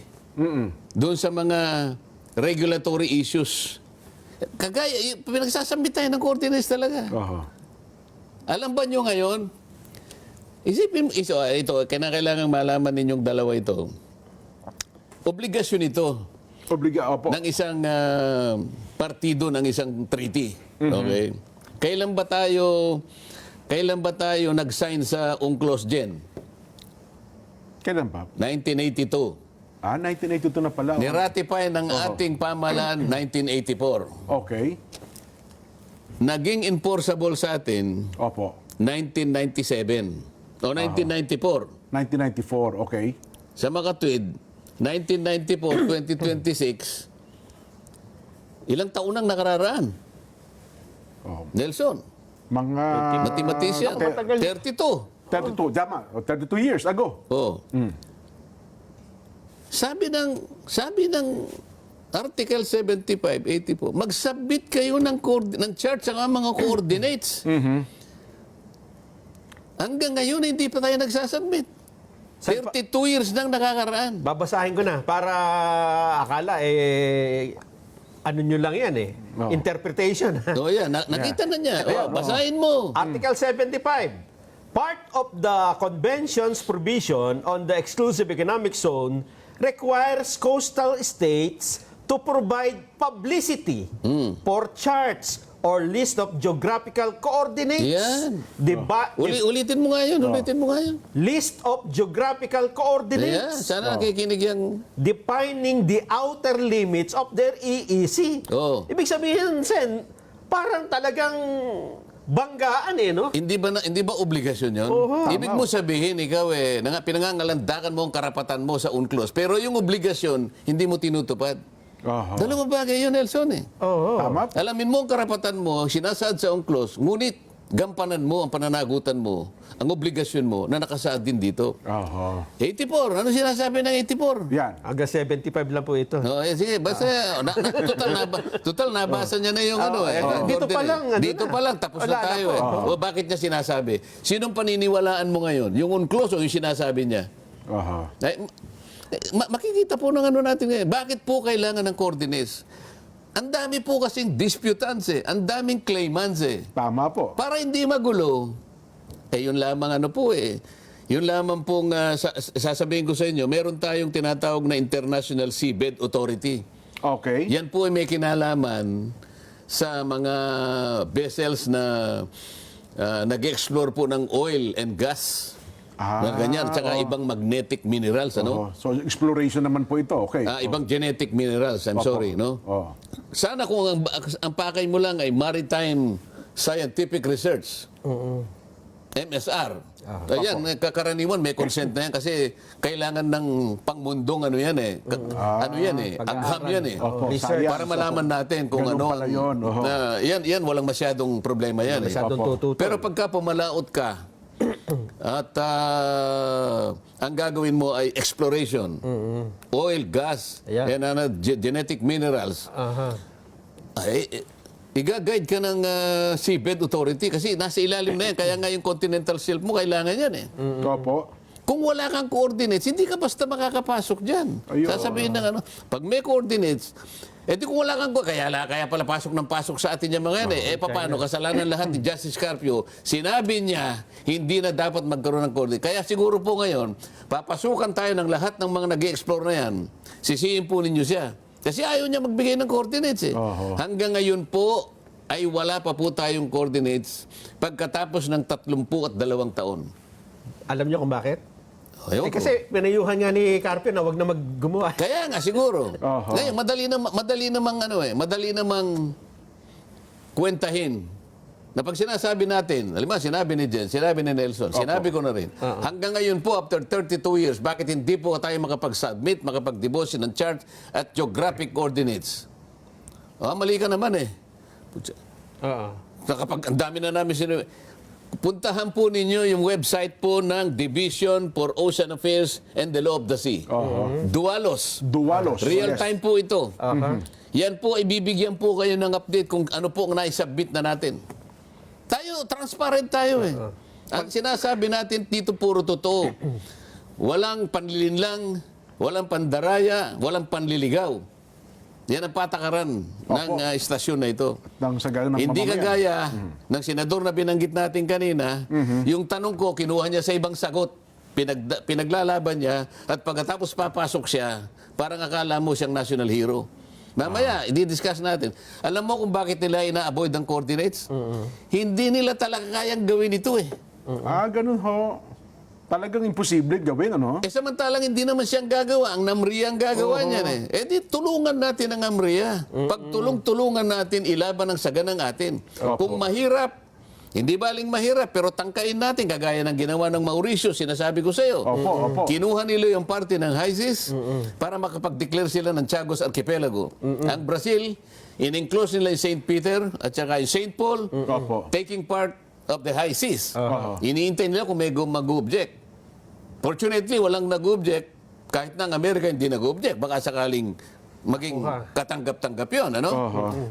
doon sa mga regulatory issues. Kagaya, pinagsasambit tayo ng coordinates talaga. Oho. Alam ba nyo ngayon, isipin mo, ito, kailangan malaman ninyong dalawa ito. Obligasyon ito Opo. ng isang partido ng isang treaty. Okay? Kailan ba tayo nag-sign sa UNCLOS Gen? Kailan pa? 1982. 1982 na pala. Niratify ng ating pamahalaan 1984. Okay. Naging enforceable sa atin Opo. 1997 o 1994. 1994. Okay. Sa makatwid, 1994, 2026, ilang taon nang nakararaan? Oh. Nelson, Mga... mathematician, 32. 32. Tama. 32 years ago. Oh. Sabi ng Article 75, 84, mag-submit kayo ng chart sa mga coordinates. Hanggang ngayon, hindi pa tayo nagsasubmit. 32 years nang nakakaraan. Babasahin ko na para akala ano nyo lang yan Oo. Interpretation. So yan, nakita na niya. Oh, basahin mo. Article 75. Part of the convention's provision on the exclusive economic zone requires coastal states to provide publicity for charts or list of geographical coordinates. Yan. Ulitin mo nga yun. List of geographical Ayan, coordinates sana nakikinig yan. defining the outer limits of their EEZ. Oh. Ibig sabihin, Sen, parang talagang banggaan no? Hindi ba obligasyon yun? Ibig mo sabihin, ikaw pinangangalandakan mo ang karapatan mo sa UNCLOS. Pero yung obligasyon, hindi mo tinutupad. Oho. Dalawang bagay yun, Nelson Oo. Tama. Alamin mo ang karapatan mo, sinasaad sa UNCLOS, ngunit gampanan mo ang pananagutan mo, ang obligasyon mo na nakasaad din dito. 84. Ano sinasabi ng 84? Yan. Hanggang 75 lang po ito. No, sige, basta total nabasa niya na yung dito pa lang, ano dito na. pa lang tapos Wala na tayo na eh. po. O bakit niya sinasabi? Sinong paniniwalaan mo ngayon? Yung unclosed o yung sinasabi niya? Ay, makikita po ng ano natin ngayon. Bakit po kailangan ng coordinates? Ang dami po kasing disputants eh. Ang daming claimants eh. Tama po. Para hindi magulo, yun lamang ano po eh. Yun lamang pong sasabihin ko sa inyo, meron tayong tinatawag na International Seabed Authority. Okay. Yan po ay may kinalaman sa mga vessels na nag-explore po ng oil and gas. Mga ganyan. Tsaka ibang magnetic minerals. Ano? So, exploration naman po ito. Okay. Ibang genetic minerals. I'm sorry. No? Sana kung ang pakay mo lang ay Maritime Scientific Research. MSR. Ayan, kakaraniwan may consent na yan kasi kailangan ng pangmundong ano yan eh. Ano yan eh. Agham yan eh. Research. Para malaman natin kung Ganun ano. pala yun. Yan, walang masyadong problema yan. Masyadong tututo. Pero pagka pumalaot ka at ang gagawin mo ay exploration, oil, gas, Ayan. and genetic minerals, ay iga-guide ka ng Seabed Authority kasi nasa ilalim na yan. Kaya nga yung continental shelf mo, kailangan yan eh. Opo. Kung wala kang coordinates, hindi ka basta makakapasok dyan. Ayun. Sasabihin ng ano, pag may coordinates, di kung wala kang, kaya pala pasok ng pasok sa atin yung mga yan eh. Paano, kasalanan lahat ni Justice Carpio, sinabi niya, hindi na dapat magkaroon ng coordinates. Kaya siguro po ngayon, papasukan tayo ng lahat ng mga nag-explore na yan, sisihin po ninyo siya. Kasi ayaw niya magbigay ng coordinates eh. Hanggang ngayon po, ay wala pa po tayong coordinates pagkatapos ng 32 taon. Alam niyo kung bakit? Ayoko. Kasi pinayuhan nga ni Carpio na wag na maggumawa. Kaya nga siguro. Ngayon, madali namang kwentahin. Na pag sinasabi natin, alam mo, sinabi ni Jen, sinabi ni Nelson, sinabi ko na rin, hanggang ngayon po, after 32 years, bakit hindi po tayo makapag-submit, makapag-deposit ng chart at geographic coordinates? Mali ka naman eh. Kapag ang dami na namin sinabi, puntahan po ninyo yung website po ng Division for Ocean Affairs and the Law of the Sea. Dualos. Real Yes. time po ito. Yan po, ibibigyan po kayo ng update kung ano po ang naisubmit na natin. Tayo, transparent tayo eh. Ang sinasabi natin dito puro totoo. Walang panlilinlang, walang pandaraya, walang panliligaw. Yan ang patakaran ng istasyon na ito. Hindi kagaya ng senador na binanggit natin kanina, yung tanong ko, kinuha niya sa ibang sagot. Pinaglalaban niya at pagkatapos papasok siya, parang akala mo siyang national hero. Mamaya, i-discuss natin. Alam mo kung bakit nila ina-avoid ang coordinates? Hindi nila talaga kayang gawin ito eh. Ganun ho. Talagang imposible gawin, ano? Samantalang hindi naman siyang gagawa. Ang NAMRIA ang gagawa niyan eh. Di tulungan natin ang NAMRIA. Pag tulong-tulungan natin, ilaban ang saganang atin. Kung mahirap, hindi baling mahirap, pero tangkain natin, kagaya ng ginawa ng Mauricio, sinasabi ko sa iyo. Kinuha nila yung parte ng high seas para makapag-declare sila ng Chagos Archipelago. Ang Brazil, in-enclose nila yung St. Peter at saka yung St. Paul, taking part of the high seas. Iniintay nila kung may mag-object. Fortunately, walang nag-object. Kahit na ang Amerika hindi nag-object. Baka sakaling maging katanggap-tanggap yun. Ano?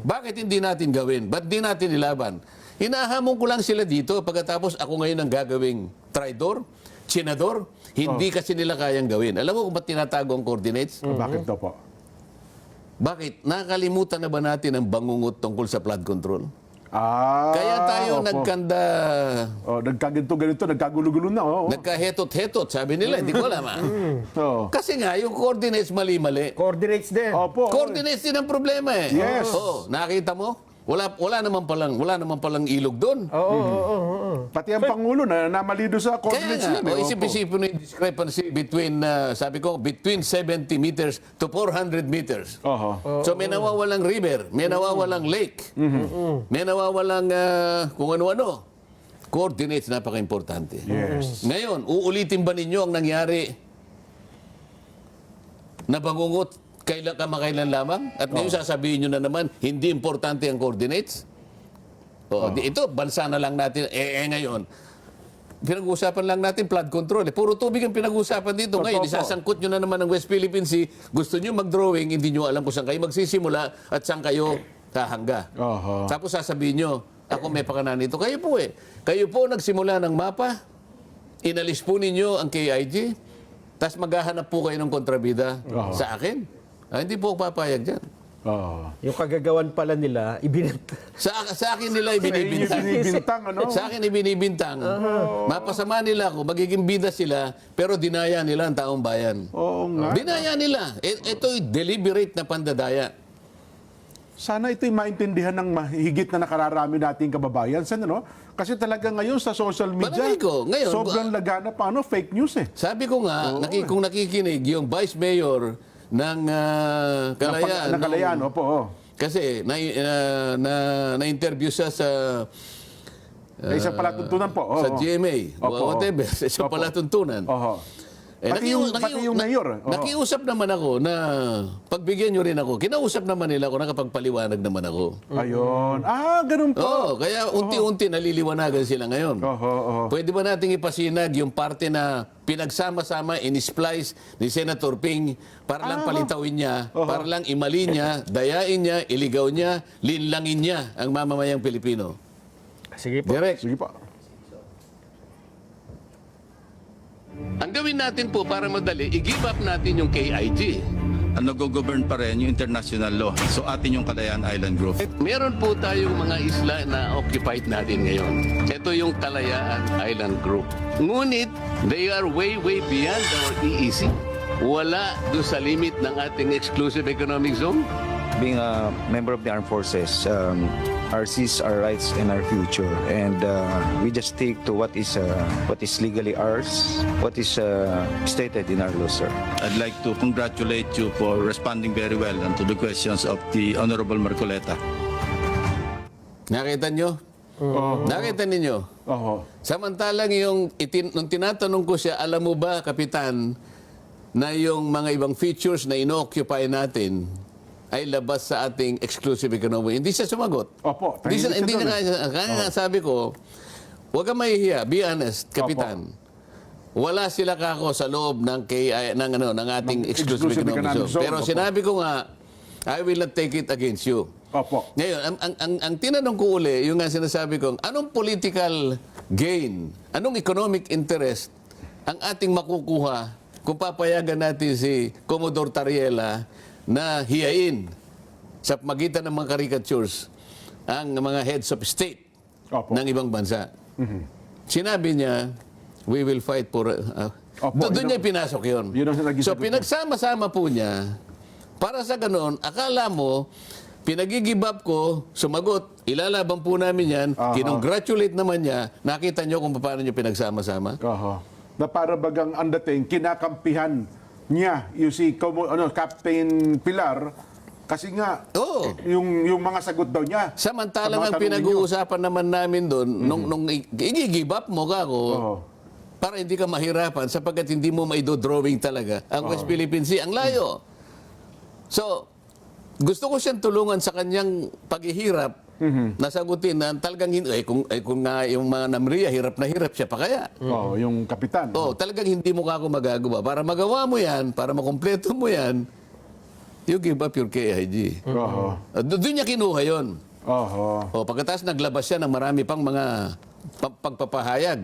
Bakit hindi natin gawin? Ba't di natin ilaban? Hinahamon ko lang sila dito pagkatapos ako ngayon ang gagawing traidor, senador. Hindi kasi nila kayang gawin. Alam mo kung ba't tinatago ang coordinates? Bakit daw po? Bakit? Nakakalimutan na ba natin ang bangungot tungkol sa flood control? Kaya tayo nagkanda... nagkaganto-ganito, nagkagulo-gulo na. Nagkahetot-hetot, sabi nila. Hindi ko alam. Kasi nga, yung coordinates mali-mali. Coordinates din. Coordinates din ang problema eh. Yes. Nakita mo? Wala naman palang ilog doon. Pati ang Pangulo na namali doon sa coordinates Kaya nga, yan. isip-isipin yung discrepancy between, sabi ko, between 70 meters to 400 meters. So may nawawalang river, may nawawalang lake, may nawawalang kung ano-ano. Coordinates, napaka-importante. Yes. Ngayon, uulitin ba ninyo ang nangyari na bangungot kamakailan lamang? At ngayon sasabihin nyo na naman, hindi importante ang coordinates? Ito, bansa na lang natin. Ngayon, pinag-uusapan lang natin flood control. Puro tubig ang pinag-uusapan dito. Ngayon, Opo. isasangkot nyo na naman ng West Philippine Sea. Gusto nyo mag-drawing, hindi nyo alam kung saan kayo magsisimula at saan kayo hahangga. Tapos sasabihin nyo, ako may pakanan nito. Kayo po Kayo po nagsimula ng mapa. Inalis po ninyo ang KIG. Tapos maghahanap po kayo ng kontrabida sa akin. Hindi po ako papayag dyan. Yung kagagawan pala nila, ibinenta. Sa akin nila ibinibintang. Binibintang, ano? Sa akin ibinibintang. Mapasama nila ako, magiging bida sila, pero dinaya nila ang taong bayan. Oo nga. Dinaya nila. Ito'y deliberate na pandadaya. Sana ito'y maintindihan ng mahigit na nakararami nating kababayan. Sen, ano? Kasi talaga ngayon sa social media, Palagay ko, ngayon, sobrang laganap pa, fake news eh. Sabi ko nga, kung nakikinig, yung Vice Mayor ng Kalayaan. Ng Kalayaan, opo. Kasi na-interview siya sa Isang palatuntunan po. sa GMA, Opo. whatever, sa isang Opo. palatuntunan. Pati yung mayor. Nakiusap naman ako na pagbigyan nyo rin ako. Kinausap naman nila ako, nakapagpaliwanag naman ako. Ayun. Ganun po. Kaya unti-unti naliliwanagan sila ngayon. Pwede ba nating ipasinag yung parte na pinagsama-sama, in-splice ni Senator Ping para lang palitawin niya, para lang imali niya, dayain niya, iligaw niya, linlangin niya ang mamamayang Pilipino. Sige po. Direct. Sige po. Ang gawin natin po para madali, i-give up natin yung KIG. Nag-govern pa rin yung international law. So atin yung Kalayaan Island Group. Meron po tayong mga isla na occupied natin ngayon. Ito yung Kalayaan Island Group. Ngunit, they are way beyond our EEC. Wala doon sa limit ng ating exclusive economic zone. Being a member of the armed forces, our seas, our rights, and our future, and we just stick to what is legally ours, what is stated in our law, sir. I'd like to congratulate you for responding very well to the questions of the Honorable Marcoleta. Nakita nyo? Nakita ninyo? Samantalang nung tinatanong ko siya, alam mo ba, Kapitan, na yung mga ibang features na ino-occupy natin ay labas sa ating exclusive economy. Hindi siya sumagot. Opo. Hindi niya kaya nga sabi ko, huwag kang mahihiya, be honest, Kapitan. Wala sila kako sa loob ng ating exclusive economic zone. Pero sinabi ko nga, I will not take it against you. Opo. Ngayon, ang tinanong ko uli, yung nga sinasabi ko, anong political gain, anong economic interest ang ating makukuha kung papayagan natin si Commodore Tariela na hiyain sa magitan ng mga caricatures ang mga heads of state ng ibang bansa. Sinabi niya, we will fight for... doon niya pinasok yun. So pinagsama-sama po niya, para sa ganon, akala mo, pinag-give up ko, sumagot, ilalaban po namin yan, kinongratulate naman niya, nakita niyo kung paano niyo pinagsama-sama? Na para bagang ang dating, kinakampihan niya yung si Captain Pilar kasi nga yung mga sagot daw niya. Samantalang ang pinag-uusapan naman namin doon nung i-give up mo ka ako para hindi ka mahirapan sapagkat hindi mo maido-drawing talaga ang West Philippine Sea. Ang layo. So, gusto ko siyang tulungan sa kanyang paghihirap nasagutin na talagang kung nga yung mga namriya, hirap na hirap siya pa kaya. Yung kapitan. Talagang hindi mo kako magagawa. Para magawa mo yan, para makompleto mo yan, you give up your KIG. Doon niya kinuha yun. Pagkatapos naglabas siya ng marami pang mga pagpapahayag.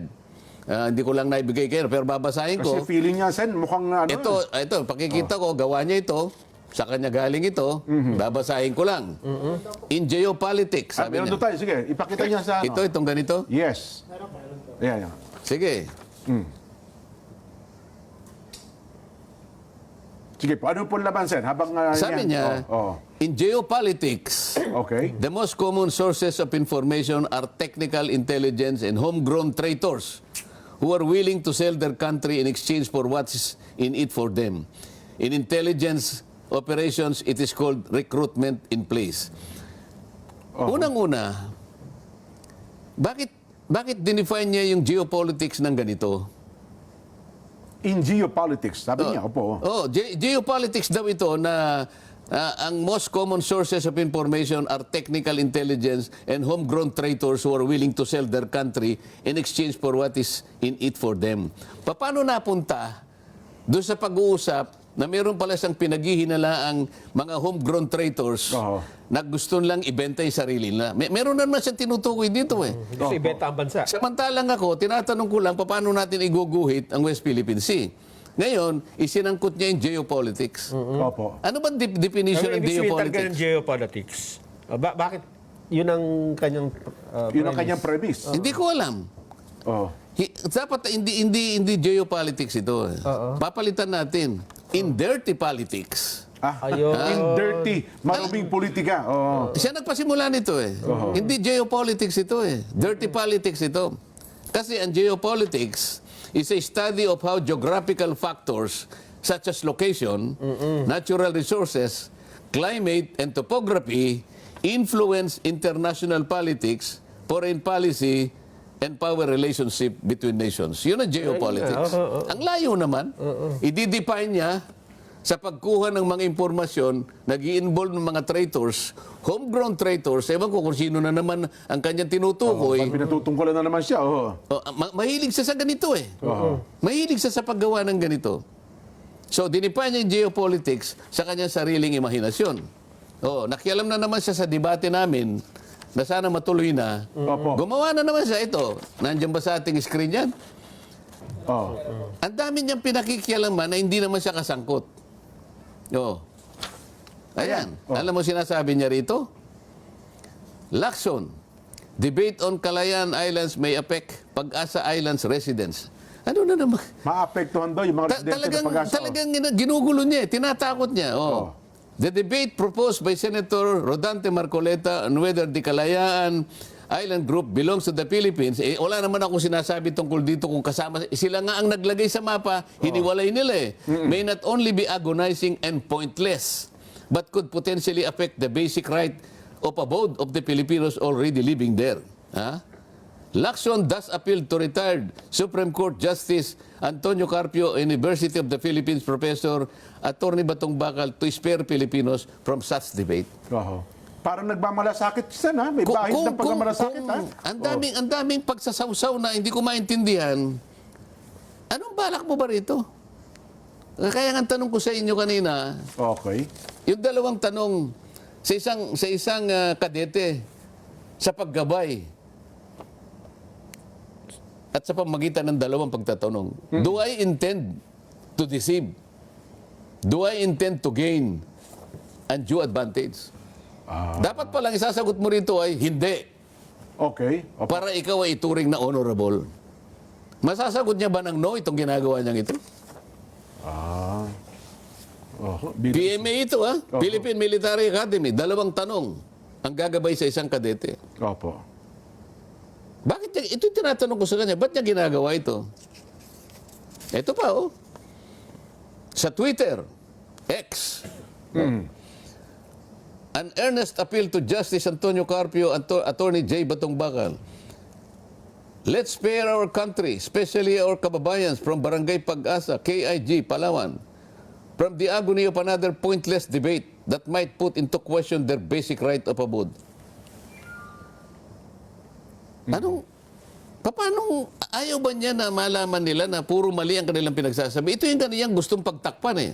Hindi ko lang naibigay kayo, pero babasahin ko. Kasi feeling niya, Sen, mukhang Ito, pakikita ko, gawa niya ito. Sa kanya galing ito, babasahin ko lang. In geopolitics, sabi meron niya. doon tayo. Sige, ipakita niya sa Itong ganito? Yes. Yan. Sige. Sige po, ano po laban, Sen? Habang Sabi niya, in geopolitics, the most common sources of information are technical intelligence and homegrown traitors who are willing to sell their country in exchange for what's in it for them. In intelligence operations, it is called recruitment in place. Unang-una, bakit dinefine niya yung geopolitics ng ganito? In geopolitics, sabi niya, opo. Geopolitics daw ito na ang most common sources of information are technical intelligence and homegrown traitors who are willing to sell their country in exchange for what is in it for them. Paano napunta doon sa pag-uusap na meron pala siyang pinaghihinalaang mga homegrown traitors na gusto lang ibenta yung sarili nila? Meron naman siyang tinutukoy dito eh. Gusto ibenta ang bansa. Samantalang ako, tinatanong ko lang paano natin iguguhit ang West Philippine Sea. Ngayon, isinangkot niya yung geopolitics. Opo. Ano ba definition ng Ibig sabihin talaga ng geopolitics? geopolitics. Bakit? Yun ang kanyang Yun ang kanyang premise. Hindi ko alam. Oh. Dapat hindi geopolitics ito. Papalitan natin. In dirty politics. Ayun. In dirty, maruming politika. Oh. Siya nagpasimula nito eh. Hindi geopolitics ito eh. Dirty politics ito. Kasi ang geopolitics is a study of how geographical factors such as location, natural resources, climate, and topography influence international politics, foreign policy, and power relationship between nations. Yun ang geopolitics. Ang layo naman, i-define niya sa pagkuha ng mga impormasyon, nag-i-involve ng mga traitors, homegrown traitors, ewan ko kung sino na naman ang kanyang tinutukoy. Pinatutungkulan na naman siya. Oh. Mahilig siya sa ganito eh. Mahilig siya sa paggawa ng ganito. So, dinipay niya yung geopolitics sa kanyang sariling imahinasyon. Nakialam na naman siya sa debate namin na sana matuloy na. Gumawa na naman siya ito. Nandiyan ba sa ating screen yan? Ang dami niyang pinakikialaman na hindi naman siya kasangkot. Ayan. Alam mo sinasabi niya rito? Lacson, debate on Calayan Islands may affect Pag-asa Islands residents. Ano na naman? Maapektuhan daw yung mga residente ng Pag-asa. Talagang ginugulo niya, tinatakot niya. The debate proposed by Senator Rodante Marcoleta on whether the Kalayaan Island Group belongs to the Philippines, wala naman ako sinasabi tungkol dito kung kasama. Sila nga ang naglagay sa mapa, hiniwalay nila may not only be agonizing and pointless, but could potentially affect the basic right of abode of the Filipinos already living there. Lacson thus appealed to retired Supreme Court Justice Antonio Carpio, University of the Philippines Professor, Attorney Batong Bakal, to spare Filipinos from such debate. Parang nagmamalasakit siya na. May bahid ng pagmamalasakit. Ang daming pagsasawsaw na hindi ko maintindihan. Anong balak mo ba rito? Kaya nga tanong ko sa inyo kanina, Okay. yung dalawang tanong sa isang kadete sa paggabay at sa pamagitan ng dalawang pagtatanong. Do I intend to deceive? Do I intend to gain undue advantage? Dapat palang isasagot mo rito ay hindi. Okay. Para ikaw ay ituring na honorable. Masasagot niya ba ng no itong ginagawa niyang ito? PMA ito Philippine Military Academy. Dalawang tanong ang gagabay sa isang kadete. Opo. Bakit niya, ito yung tinatanong ko sa kanya, ba't niya ginagawa ito? Ito pa sa Twitter, X. An earnest appeal to Justice Antonio Carpio, Attorney J. Batong Bakal. Let's spare our country, especially our kababayans from Barangay Pag-asa, KIG, Palawan, from the agony of another pointless debate that might put into question their basic right of abode. Paano, ayaw ba niya na malaman nila na puro mali ang kanilang pinagsasabi? Ito yung kaniyang gustong pagtakpan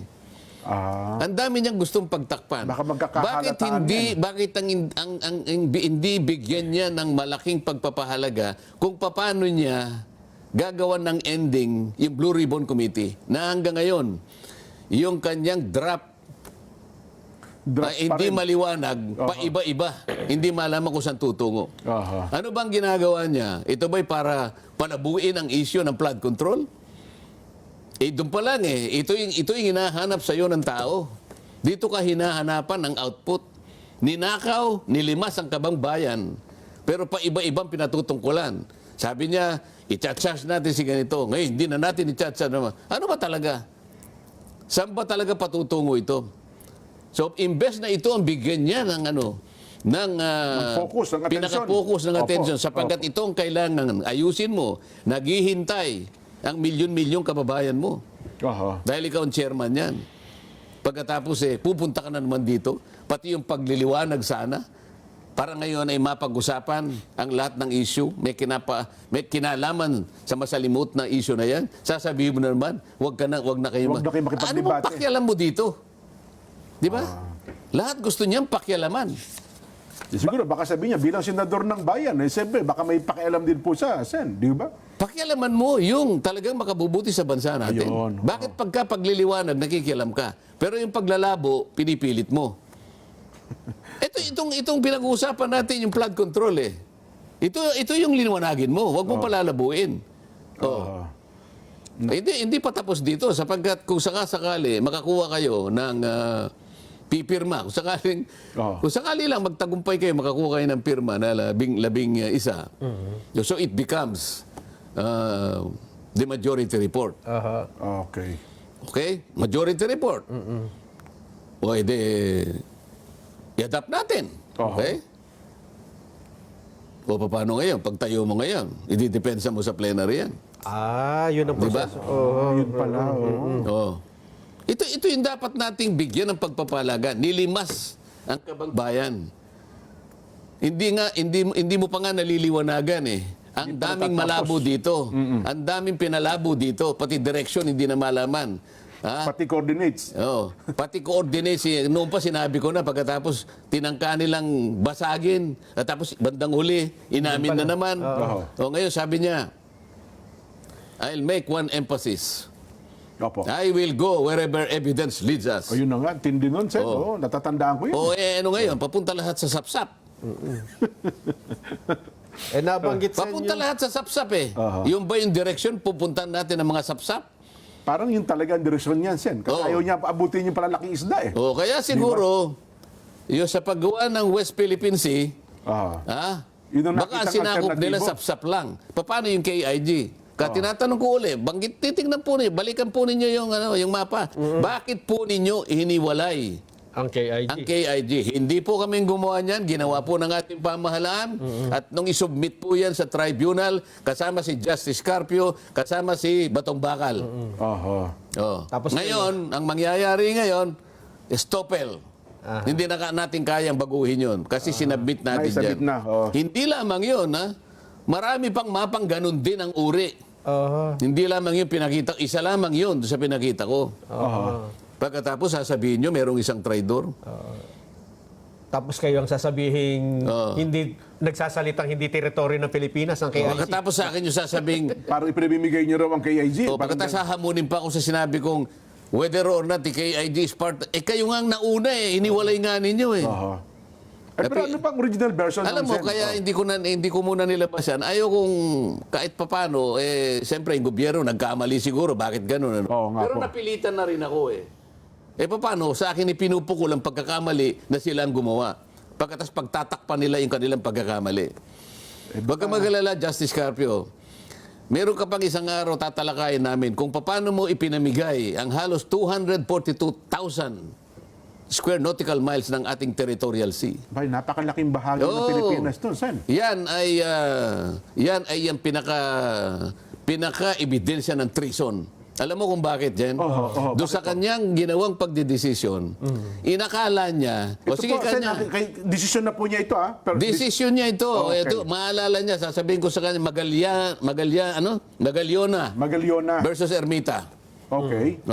Ang dami niyang gustong pagtakpan. Baka magkakahalataan Bakit hindi bigyan niya ng malaking pagpapahalaga kung paano niya gagawan ng ending yung Blue Ribbon Committee na hanggang ngayon yung kanyang draft hindi maliwanag, paiba-iba. Hindi malaman kung saan tutungo. Ano bang ginagawa niya? Ito ba'y para palabuin ang issue ng flood control? Doon pa lang ito yung hinahanap sa iyo ng tao. Dito ka hinahanapan ng output. Ninakaw, nilimas ang kabang bayan. Pero pa iba-ibang pinatutungkulan. Sabi niya, i-charge natin si ganito. Ngayon, hindi na natin i-charge naman. Ano ba talaga? Saan ba talaga patutungo ito? So, imbes na ito ang bigyan niya ng focus, ng atensyon. Pinaka-focus ng atensyon. Opo. Sapagkat ito ang kailangan ayusin mo. Naghihintay ang milyon-milyong kababayan mo. Dahil ikaw ang chairman yan. Pagkatapos pupunta ka na naman dito, pati yung pagliliwanag sana, para ngayon ay mapag-usapan ang lahat ng issue, may kinalaman sa masalimut na issue na yan, sasabihin mo na naman, wag na kayo Huwag na kayo makipagdebate. Ano bang pakialam mo dito? Di ba? Lahat gusto niyang pakialaman. Siguro, baka sabihin niya, bilang senador ng bayan, siyempre, baka may pakialam din po sa Sen, di ba? Pakialaman mo yung talagang makabubuti sa bansa natin. Ayun. Bakit pagka pagliliwanag, nakikialam ka? Pero yung paglalabo, pinipilit mo. Itong pinag-uusapan natin, yung flood control Ito yung liwanagin mo. Huwag mo palalabuin. Hindi pa tapos dito sapagkat kung sakali makakuha kayo ng pipirma. Kung sakali lang magtagumpay kayo, makakuha kayo ng pirma na labing isa. So it becomes the majority report. Okay. Okay? Majority report. O edi, i-adapt natin. Okay? O paano ngayon? Pagtayo mo ngayon, i-depensa mo sa plenary yan. Yun ang Diba? proseso. Yun pala. Oo. Ito yung dapat nating bigyan ng pagpapalaga. Nilimas ang kabangbayan. Hindi mo pa nga naliliwanagan Ang daming malabo dito. Ang daming pinalabo dito. Pati direction hindi na malaman. Pati coordinates. Pati coordinates. Noon pa sinabi ko na pagkatapos tinangka nilang basagin. At tapos bandang huli, inamin na naman. Ngayon sabi niya, I'll make one emphasis. Opo. I will go wherever evidence leads us. O yun na nga, tindi nun, Sen. Natatandaan ko yun. Ano ngayon? Papunta lahat sa sapsap. Nabanggit sa Papunta inyo. lahat sa sapsap Yung ba yung direction, pupuntahan natin ang mga sapsap? Parang yung talagang direksyon niyan, Sen. Kasi ayaw niya abutin yung palalaking isda Kaya siguro, yung sa paggawa ng West Philippine Sea, Yun ang baka nakitang sinakop nila alternatibo. sapsap lang. Paano yung KIG? Tinatanong ko ulit, titignan po ninyo, balikan po ninyo yung mapa. Bakit po ninyo hiniwalay Ang KIG. ang KIG? Hindi po kami gumawa niyan, ginawa po ng ating pamahalaan. At nung isubmit po yan sa tribunal, kasama si Justice Carpio, kasama si Batong Bakal. Tapos Ngayon, ang mangyayari ngayon, stopel. Hindi na natin kayang baguhin yun kasi sinabit natin Naisabit dyan. na, Hindi lamang yun, marami pang mapang ganun din ang uri. Hindi lamang yung pinakita, isa lamang yun sa pinakita ko. Pagkatapos sasabihin nyo, merong isang traidor. Tapos kayo ang sasabihin, hindi nagsasalitang hindi teritoryo ng Pilipinas ang KIG. Pagkatapos sa akin yung sasabing, Parang ipinamimigay niyo raw ang KIG. pagkatapos hahamunin pa ako sa sinabi kong, whether or not the KIG is part, kayo nga ang nauna iniwalay nga ninyo Pero ano pang original version Alam ng mo, Sen? kaya hindi ko muna nilabas yan. Ayaw kong kahit papano, siyempre yung gobyerno nagkamali siguro. Bakit ganun? Pero po. napilitan na rin ako paano? Sa akin ipinupukol ang pagkakamali na sila ang gumawa. Pagkatas pagtatakpan nila yung kanilang pagkakamali. Huwag ka mag-alala, Justice Carpio. Meron ka pang isang araw tatalakayin namin kung paano mo ipinamigay ang halos 242,000 square nautical miles ng ating territorial sea. Bay, napakalaking bahagi ng Pilipinas doon, Sen. Yan ay yung pinaka-ebidensya ng treason. Alam mo kung bakit, Jen? Doon sa kanyang ginawang pagdidesisyon, inakala niya, Ito po, Sen, desisyon na po niya ito, Pero, desisyon niya ito. Ito, maalala niya, sasabihin ko sa kanya, Magaliona versus Ermita. Okay.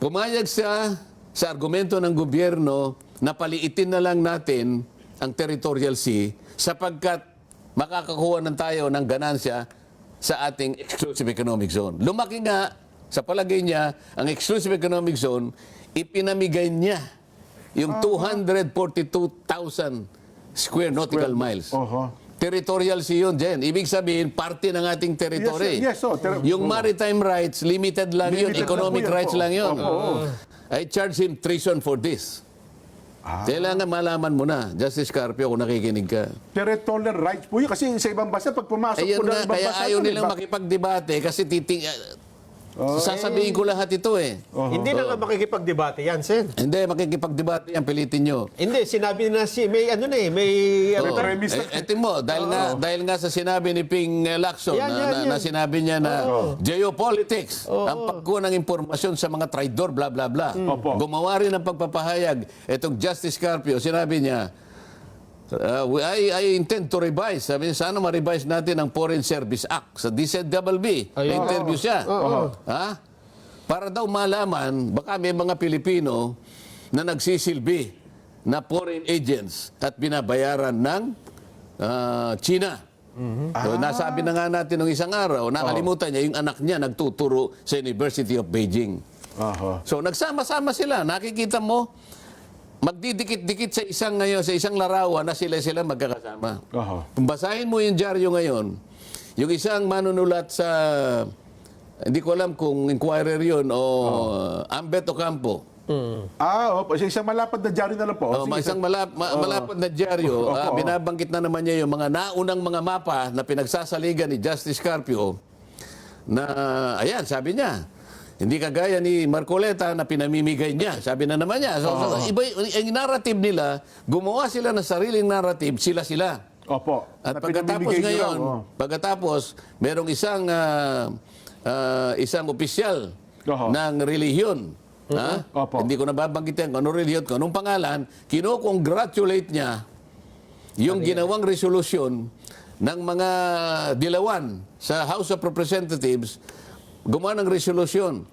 Pumayag siya sa argumento ng gobyerno na paliitin na lang natin ang territorial sea sapagkat makakakuha ng tayo ng ganansya sa ating exclusive economic zone. Lumaki nga, sa palagay niya, ang exclusive economic zone, ipinamigay niya yung 242,000 square nautical miles. Territorial sea yun, Jen. Ibig sabihin, parte ng ating territory. Yes, yung maritime rights, limited lang yun. Limited Economic lang po yan rights po. lang yun. I charge him treason for this. Kailangan malaman mo na, Justice Carpio, kung nakikinig ka. Territorial rights po yun. Kasi sa ibang bansa, pag pumasok Ayun po ng nga, ibang kaya bansa, ayaw doon, nilang makipagdebate kasi Sasabihin ko lahat ito eh. Hindi na nga makikipagdebate yan, Sen. Hindi, makikipagdebate yan, pilitin nyo. Hindi, sinabi na may ano na eh, may ano Oo. premise na- Etin mo, dahil nga sa sinabi ni Ping Lacson Yan. na sinabi niya na geopolitics, ang pagkuha ng impormasyon sa mga traidor, bla bla bla. Opo. Gumawa rin ng pagpapahayag. Itong Justice Carpio, sinabi niya, I intend to revise. Sabi niya, sana ma-revise natin ang Foreign Service Act sa DZBB. Na-interview siya. Ha? Para daw malaman, baka may mga Pilipino na nagsisilbi na foreign agents at binabayaran ng China. So, nasabi na nga natin nung isang araw, nakalimutan niya, yung anak niya nagtuturo sa University of Beijing. So, nagsama-sama sila. Nakikita mo, magdidikit-dikit sa isang larawan na sila magkakasama. Kung basahin mo yung dyaryo ngayon, yung isang manunulat sa, hindi ko alam kung Inquirer yun o Ambet Ocampo. Opo. Isang malapad na dyaryo na lang po. Sige, Isang malapad na dyaryo, binabanggit na naman niya yung mga naunang mga mapa na pinagsasaligan ni Justice Carpio na, ayan, sabi niya, hindi kagaya ni Marcoleta na pinamimigay niya. Sabi na naman niya. So, iba, ang narrative nila, gumawa sila ng sariling narrative, sila-sila. Opo. At Na pagkatapos pinamimigay nyo ngayon, lang, pagkatapos, merong isang opisyal Oho. ng relihiyon. Ha? Opo. Hindi ko nababanggitin kung anong relihiyon, kung anong pangalan, kinocongratulate niya yung ginawang resolusyon ng mga dilawan sa House of Representatives, gumawa ng resolusyon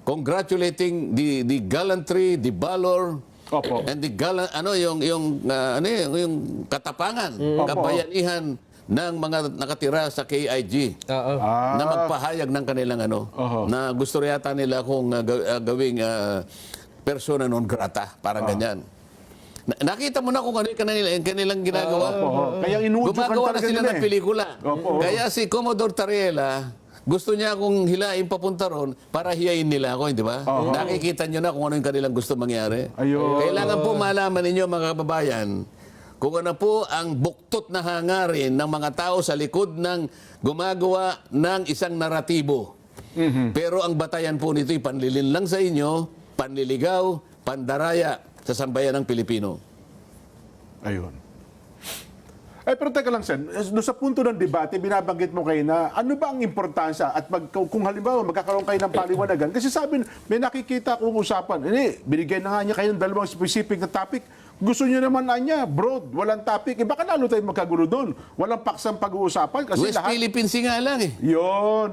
congratulating the gallantry, the valor, Opo. and the yung katapangan, kabayanihan ng mga nakatira sa KIG na magpahayag ng kanilang na gusto yata nila kung gawing persona non grata, parang ganyan. Nakita mo na kung ano yung kanilang ginagawa. Kaya inuudyo Gumagawa na talaga sila nila ng eh. pelikula. Opo. Kaya si Commodore Tariela, gusto niya akong hilain papunta ron para hiyain nila ako, di ba? Nakikita niyo na kung ano yung kanilang gusto mangyari. Ayun. Kailangan po malaman ninyo, mga kababayan, kung ano po ang buktot na hangarin ng mga tao sa likod ng gumagawa ng isang naratibo. Pero ang batayan po nito ay panlilin lang sa inyo, panliligaw, pandaraya sa sambayan ng Pilipino. Ayun. Pero teka lang, Sen, doon sa punto ng debate, binabanggit mo kayo na ano ba ang importansya at kung halimbawa magkakaroon kayo ng paliwanagan, kasi sabi, may nakikita akong usapan, binigyan na nga niya kayo ng dalawang specific na topic, gusto niyo naman na niya, broad, walang topic, baka lalo tayo magkagulo doon, walang paksang pag-uusapan, kasi West lahat... Philippines nga lang eh. Yun,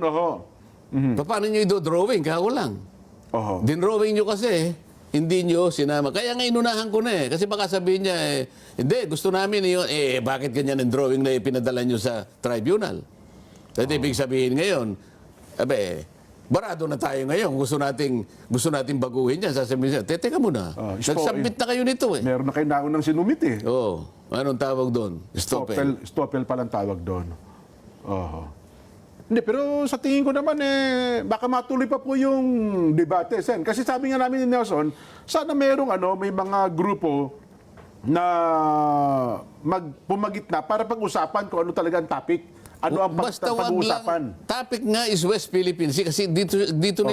Paano nyo i-drawing? Kako lang. Dinrawing nyo kasi, hindi nyo sinama. Kaya nga inunahan ko na eh. Kasi baka sabihin niya, hindi, gusto namin yun. Bakit ganyan ang drawing na ipinadala nyo sa tribunal? At ibig sabihin ngayon, barado na tayo ngayon. Gusto nating baguhin yan. Sasabihin niya, teka muna. Nag-submit na kayo nito eh. Meron na kayo naunang sinumit eh. Oo. Anong tawag doon? Stopel. Stoppel palang tawag doon. Hindi, pero sa tingin ko naman baka matuloy pa po yung debate, Sen. Kasi sabi nga namin ni Nelson, sana may mga grupo na pumagitna para pag-usapan kung ano talaga ang topic. Ano ang Basta wag pag-uusapan. lang, topic nga is West Philippines. Kasi dito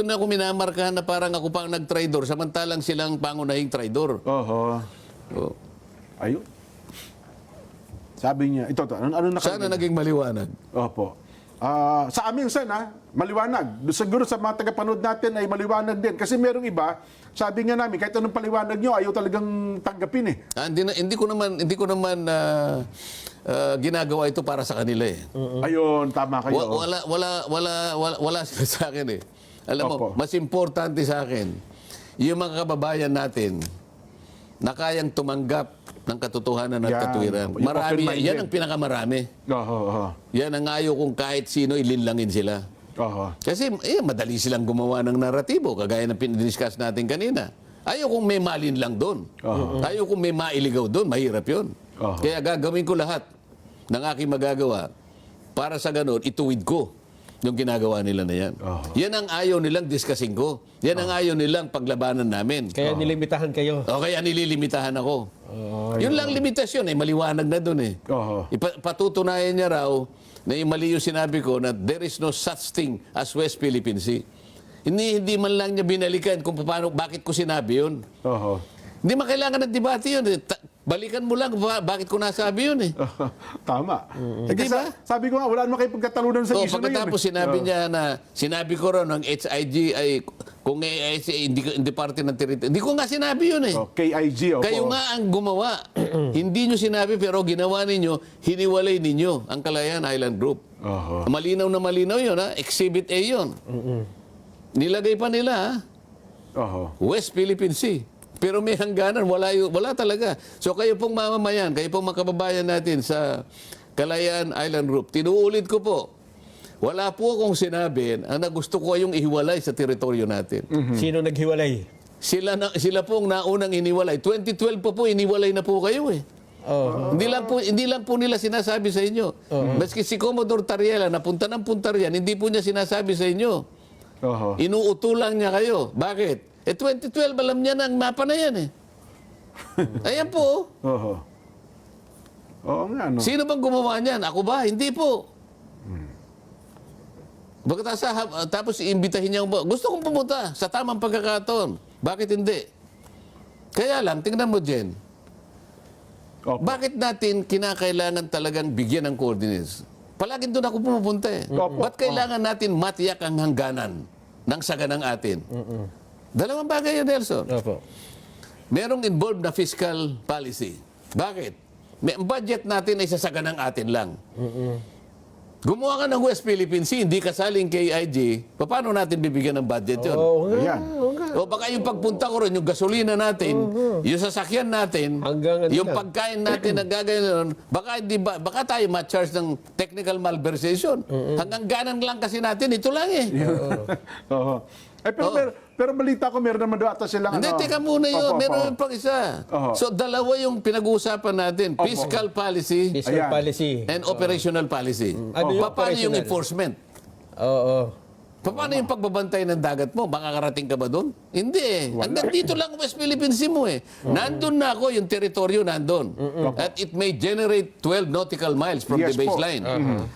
na ako minamarkahan na parang ako pang nag-traidor, samantalang silang pangunahing traidor. Oo. Oh. Ayun. Sabi niya, ito, ano nakalagay? Sana naging maliwanag. Opo. Sa amin, Sen, maliwanag. Siguro sa mga tagapanood natin ay maliwanag din. Kasi merong iba, sabi nga namin, kahit anong paliwanag nyo, ayaw talagang tanggapin eh. Hindi ko naman ginagawa ito para sa kanila eh. Ayun, tama kayo. Wala sila sa akin eh. Alam mo, Opo. mas importante sa akin, yung mga kababayan natin na kayang tumanggap ng katotohanan at Yan. katwiran. Yung Marami, open-minded. yan ang pinakamarami. Oo. Yan ang ayaw kung kahit sino ilinlangin sila. Kasi madali silang gumawa ng naratibo, kagaya ng pinidiscuss natin kanina. Ayaw kung may malin lang doon. Ayaw kung may mailigaw doon, mahirap yun. Kaya gagawin ko lahat ng aking magagawa para sa ganun, ituwid ko yung ginagawa nila na yan. Yan ang ayaw nilang discussing ko. Yan ang ayaw nilang paglabanan namin. Kaya nilimitahan kayo. O kaya nililimitahan ako. Yun lang limitasyon maliwanag na doon Oho. Patutunayan niya raw na yung mali yung sinabi ko na there is no such thing as West Philippine Sea. Hindi man lang niya binalikan kung paano, bakit ko sinabi yun. Oho. Hindi makailangan ng debate yun. Balikan mo lang bakit ko nasabi yun Tama. Hindi ba? Sabi ko nga, wala naman kayo pagkatalunan sa issue na yun. Pagkatapos sinabi niya na, sinabi ko rin ng HIG ay, kung hindi parte ng teritoryo. Hindi ko nga sinabi yun KIG, opo. Kayo nga ang gumawa. Hindi nyo sinabi pero ginawa ninyo, hiniwalay ninyo ang Kalayaan Island Group. Oho. Malinaw na malinaw yun Exhibit A yun. Nilagay pa nila Oho. West Philippine Sea. Pero may hangganan, wala talaga. So kayo pong mamamayan, kayo pong mga kababayan natin sa Kalayaan Island Group, tinuulit ko po, wala po akong sinabi na gusto ko kayong ihiwalay sa teritoryo natin. Sino naghiwalay? Sila po ang naunang iniwalay. 2012 po iniwalay na po kayo Hindi lang po nila sinasabi sa inyo. Maski si Commodore Tariela, napunta ng punta riyan, hindi po niya sinasabi sa inyo. Oho. Inuutulang niya kayo. Bakit? 2012, alam niya na ang mapa na yan Ayan po. Oho. Oo nga, no? Sino bang gumawa niyan? Ako ba? Hindi po. Tapos iimbitahin niya, gusto kong pumunta sa tamang pagkakataon. Bakit hindi? Kaya lang, tingnan mo, Jen. Opo. Bakit natin kinakailangan talagang bigyan ng coordinates? Palaging doon ako pumupunta Opo. Ba't kailangan natin matiyak ang hangganan ng saganang atin? Dalawang bagay yun, Nelson. Opo. Merong involved na fiscal policy. Bakit? Ang budget natin ay sasaganang atin lang. Gumawa ka ng West Philippine Sea, hindi kasaling KIG, paano natin bibigyan ng budget yun? Ayan. O baka yung pagpunta ko rin, yung gasolina natin, yung sasakyan natin, Hanggang ano yung lang. pagkain natin na gagawin, baka tayo ma-charge ng technical malversation. Hanggang ganan lang kasi natin, ito lang Oho. Pero balita ko, meron naman daw ata silang Hindi, teka muna yun. Opo, Meron opo. pang isa. Oho. So, dalawa yung pinag-uusapan natin. Fiscal policy Fiscal Ayan. policy. and operational policy. Ano yung Paano yung operational? enforcement? Oo. Paano yung pagbabantay ng dagat mo? Makakarating ka ba doon? Hindi Hanggang dito lang West Philippine Sea mo Nandun na ako, yung teritoryo nandun. At it may generate 12 nautical miles from Yes the po. baseline.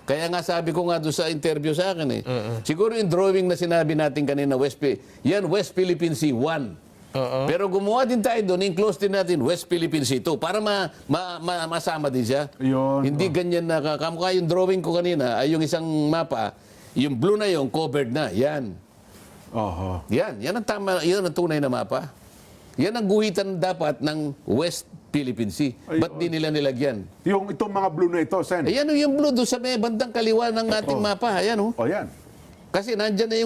Kaya nga sabi ko nga doon sa interview sa akin siguro yung drawing na sinabi natin kanina, West Philippine Sea 1. Pero gumawa din tayo doon, in-close din natin West Philippine Sea 2 para masama din siya. Yun. Hindi ganyan na kamukha yung drawing ko kanina ay yung isang mapa, yung blue na yung covered na. Yan. Oho. Yan ang tama, yan ang tunay na mapa. Yan ang guhitan dapat ng West Philippine Sea. Ba't di nila nilagyan? Itong mga blue na ito, Sen. Ayan yung blue doon sa may bandang kaliwa ng ating mapa. Ayan O yan. Kasi nandyan na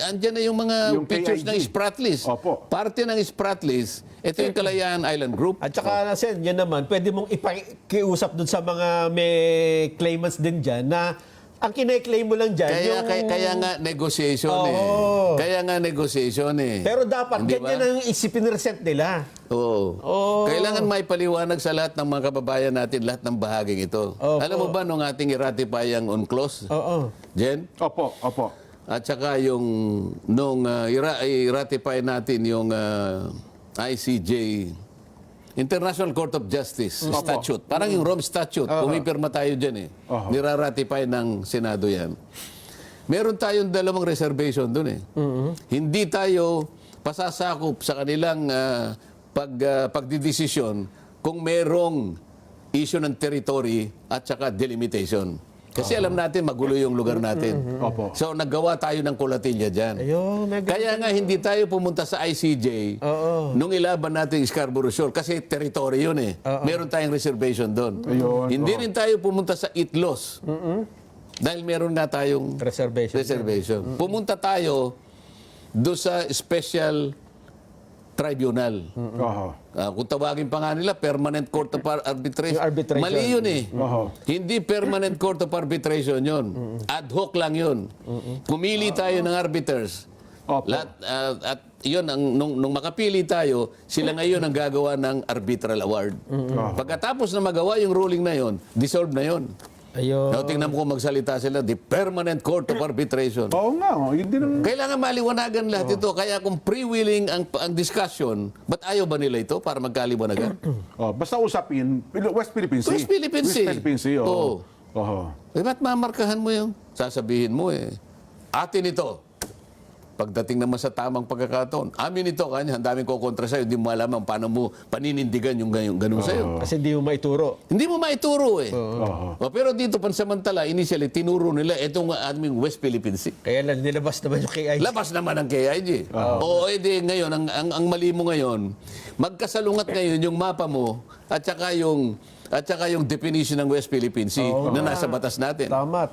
andyan na yung mga Yung pictures KIG. ng Spratlys. Opo. Parte ng Spratlys, ito yung Kalayaan Island Group. At saka, Sen, yan naman, pwede mong ipakiusap dun sa mga may claimants din dyan na ang kinay-claim mo lang dyan, Kaya nga negotiation Oo. Kaya nga negotiation Pero dapat, Hindi ba? ganyan ang isipinresent nila. Oo. Kailangan may paliwanag sa lahat ng mga kababayan natin, lahat ng bahaging ito. Opo. Alam mo ba nung ating i-ratify ang UNCLOS, Oo. Jen? Opo. At saka yung nung i-ratify natin yung ICJ, International Court of Justice Statute. Parang yung Rome Statute. Pumipirma tayo dyan Niraratify ng Senado yan. Meron tayong dalawang reservation dun Hindi tayo pasasakop sa kanilang pagdidesisyon kung merong issue ng territory at saka delimitation. Kasi alam natin, magulo yung lugar natin. Opo. So, naggawa tayo ng kulatilya dyan. Ayun, Kaya nga, hindi tayo pumunta sa ICJ nung ilaban natin yung Scarborough Shoal kasi territory yun Meron tayong reservation doon. Ayun, Hindi rin tayo pumunta sa ITLOS. Dahil meron nga tayong reservation. Pumunta tayo doon sa Special Tribunal. Oho. Kung tawagin pa nga nila, Permanent Court of Arbitration. Yung arbitration. Mali yun Oho. Hindi Permanent Court of Arbitration yun. Ad hoc lang yun. Pumili tayo ng arbiters. Opo. At yun, nung makapili tayo, sila ngayon ang gagawa ng arbitral award. Pagkatapos na magawa yung ruling na yun, dissolve na yun. Ayun. Now, tingnan mo kung magsalita sila, the Permanent Court of Arbitration. Oo nga, hindi naman. Kailangan maliwanagan lahat ito. Kaya kung pre-willing ang discussion, ba't ayaw ba nila ito para magkaliwanagan? Basta usapin, West Philippine Sea. West Philippine Sea. West Philippine Sea, oo. Oo. Eh, ba't mamarkahan mo yun? Sasabihin mo atin ito. Pagdating naman sa tamang pagkakataon, amin ito, kanya, ang daming kukontra sa'yo, hindi mo alam paano mo paninindigan yung ganun sa'yo. Kasi hindi mo maituro. Hindi mo maituro pero dito pansamantala, initially, tinuro nila itong aming West Philippine Sea. Kaya lang, nilabas naman yung KIG. Labas naman ang KIG. Edi ngayon, ang mali mo ngayon, magkasalungat ngayon yung mapa mo at saka yung definition ng West Philippine Sea na nasa batas natin. Tama.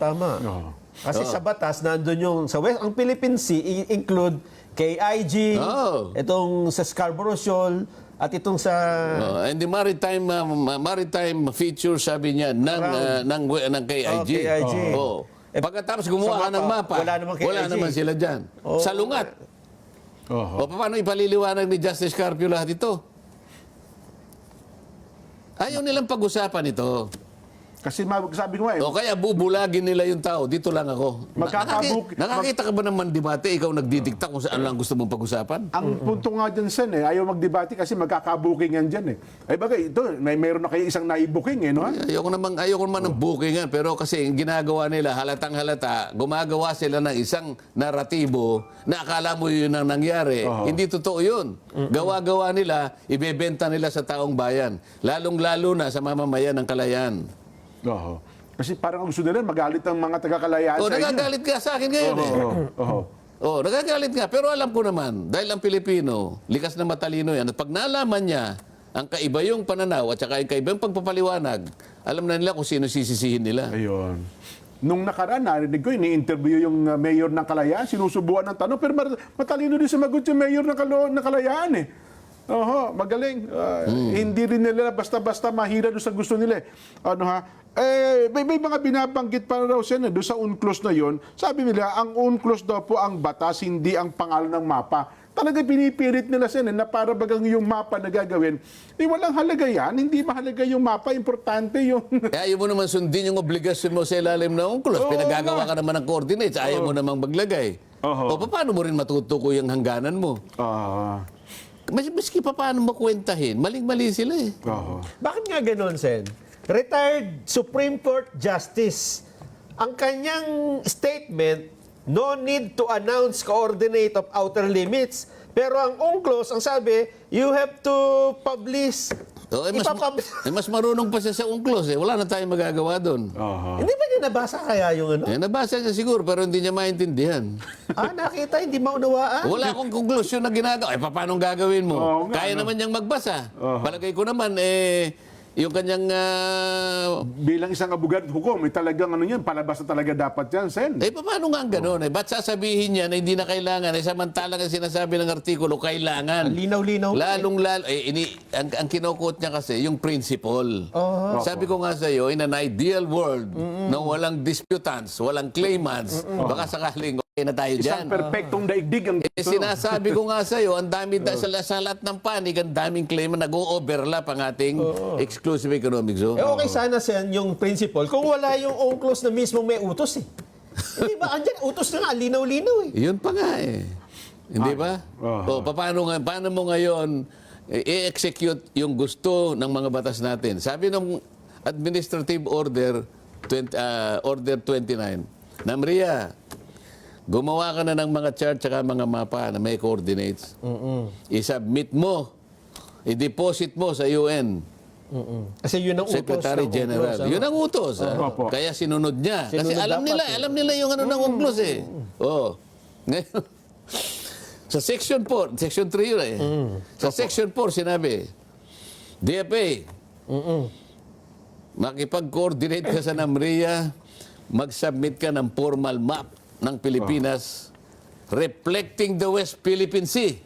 Kasi sa batas, nandun yung, sa West, ang Philippine Sea, include KIG, itong sa Scarborough Shoal, at itong sa... And the maritime feature, sabi niya, ng KIG. KIG. Pagkatapos gumawa sa ng mapa, wala naman KIG. sila dyan. Salungat. Paano ipaliliwanag ni Justice Carpio lahat ito? Ayaw nilang pag-usapan ito. Kasi sabi ko nga O kaya bubulagin nila yung tao, dito lang ako. Nakakita ka ba naman debate, ikaw nagdidikta kung saan lang gusto mong pag-usapan? ang punto nga dyan, Sen, ayaw magdebate kasi magkakabukingan dyan Ay bagay, ito, mayroon na kayo isang naibuking no? Ayoko naman ng bookingan, pero kasi ang ginagawa nila, halatang halata, gumagawa sila ng isang naratibo na akala mo yun ang nangyari. Hindi totoo yun. Gawa-gawa nila, ibebenta nila sa taong bayan. Lalong-lalo na sa mamamayan ng Kalayaan. Kasi parang gusto nila magalit ang mga taga-Kalayaan sa inyo. Nagagalit ka sa akin ngayon nagagalit nga. Pero alam ko naman, dahil ang Pilipino, likas na matalino yan, at pag nalaman niya ang kaiba yung pananaw at saka yung kaiba yung pagpapaliwanag, alam na nila kung sino sisisihin nila. Ayun. Nung nakaraan, narinig ko, ini-interview yung mayor ng Kalayaan, sinusubuan ng tanong, pero matalino din sumagot yung mayor ng Kalayaan magaling. Hindi rin nila basta-basta mahira doon sa gusto nila. May mga binabanggit pa raw siya doon sa UNCLOS na yon. Sabi nila, ang UNCLOS daw po ang batas, hindi ang pangalan ng mapa. Talaga pinipilit nila siya na para bagang yung mapa na gagawin. Walang halaga yan. Hindi mahalaga yung mapa. Importante yung... Ayaw mo naman sundin yung obligasyon mo sa ilalim ng UNCLOS. Pinagagawa ka naman ng coordinates. Ayaw mo namang maglagay. Paano mo rin matutukoy ang hangganan mo? Maski pa paano makwentahin, maling-mali sila Bakit nga ganun, Sen? Retired Supreme Court Justice. Ang kanyang statement, no need to announce coordinate of outer limits. Pero ang UNCLOS, ang sabi, you have to publish. Mas marunong pa siya sa UNCLOS Wala na tayong magagawa doon. Hindi ba niya nabasa kaya yung ano? Nabasa niya siguro, pero hindi niya maintindihan. Nakita, hindi maunawaan. Wala akong konklusyon na ginagawa. Paano gagawin mo? Kaya naman niyang magbasa. Palagay ko naman, yung kanyang... Bilang isang abogado hukom, talagang palabas na talaga dapat yan, Sen. paano nga ang gano'n? Ba't sasabihin niya na hindi na kailangan? Samantalang ang sinasabi ng artikulo, kailangan. Linaw-linaw. Lalong-lalo. Ang kinukot niya kasi, yung principle. Sabi ko nga sa iyo, in an ideal world, na walang disputants, walang claimants, baka sakaling okay na tayo dyan. Isang perfectong daigdig ang Sinasabi ko nga sa iyo, ang dami sa lahat ng panig, ang daming claimant, nag-o-overlap ang ating exclusive economic zone. Okay sana, Sen, yung principle. Kung wala yung UNCLOS na mismo may utos Hindi ba? Andyan, utos na nga, linaw-linaw Yun pa nga Hindi ba? Paano mo ngayon i-execute yung gusto ng mga batas natin? Sabi ng Administrative Order Order 29, Namria, gumawa ka na ng mga chart at mga mapa na may coordinates. I-submit mo, i-deposit mo sa UN. Kasi yun ang utos. Secretary General. Yun ang utos. Kaya sinunod niya. Kasi alam nila yung ano ng UNCLOS Ngayon, sa Section 4, Section 3 yun Sa Section 4 sinabi, DFA, makipag-coordinate ka sa NAMRIA, mag-submit ka ng formal map ng Pilipinas reflecting the West Philippine Sea.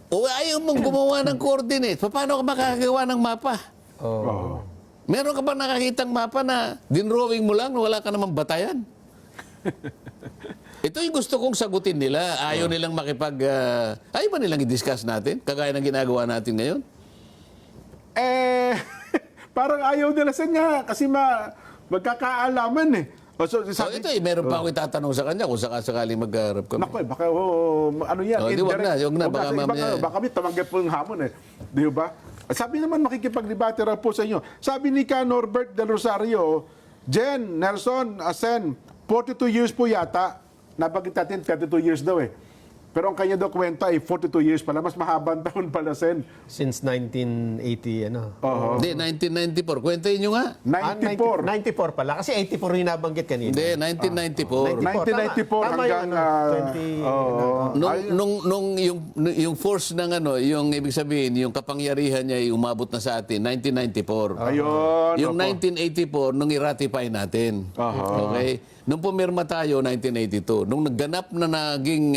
O ayaw mong gumawa ng coordinate. Paano ka makakagawa ng mapa? Meron ka ba nakakitang mapa na dinrawing mo lang, wala ka namang batayan? Ito yung gusto kong sagutin nila. Ayaw nilang ayaw ba nilang i-discuss natin? Kagaya ng ginagawa natin ngayon? Parang ayaw nila Sen nga kasi magkakaalaman eh. So, So ito meron pa ako itatanong sa kanya kung sakasakaling magharap kami. Naku, baka ano yan? Oh, di, wag na, indirect. wag na, Wag baka Sa iba mamaya. baka kami tamanggap po ng hamon eh. Di ba? Sabi naman makikipag-debate raw po sa inyo. Sabi ni Ka Norbert Del Rosario, Jen, Nelson, Asen, 42 years po yata. Nabanggit natin 32 years daw eh. Pero ang kanya daw kwenta ay 42 years pala. Mas mahabang taon pala, Sen. Since 1980, ano? Oo. Hindi, 1994. Kwentahin nyo nga. 94. 94 pala. Kasi 84 yung nabanggit kanina. Hindi, 1994. 1994 Tama hanggang yung 20... Nung yung force ng ano, yung ibig sabihin, yung kapangyarihan niya ay umabot na sa atin, 1994. Ayun. Yung opo. 1984, nung i-ratify natin. Okay? Nung pumirma tayo, 1982. Nung nagganap na naging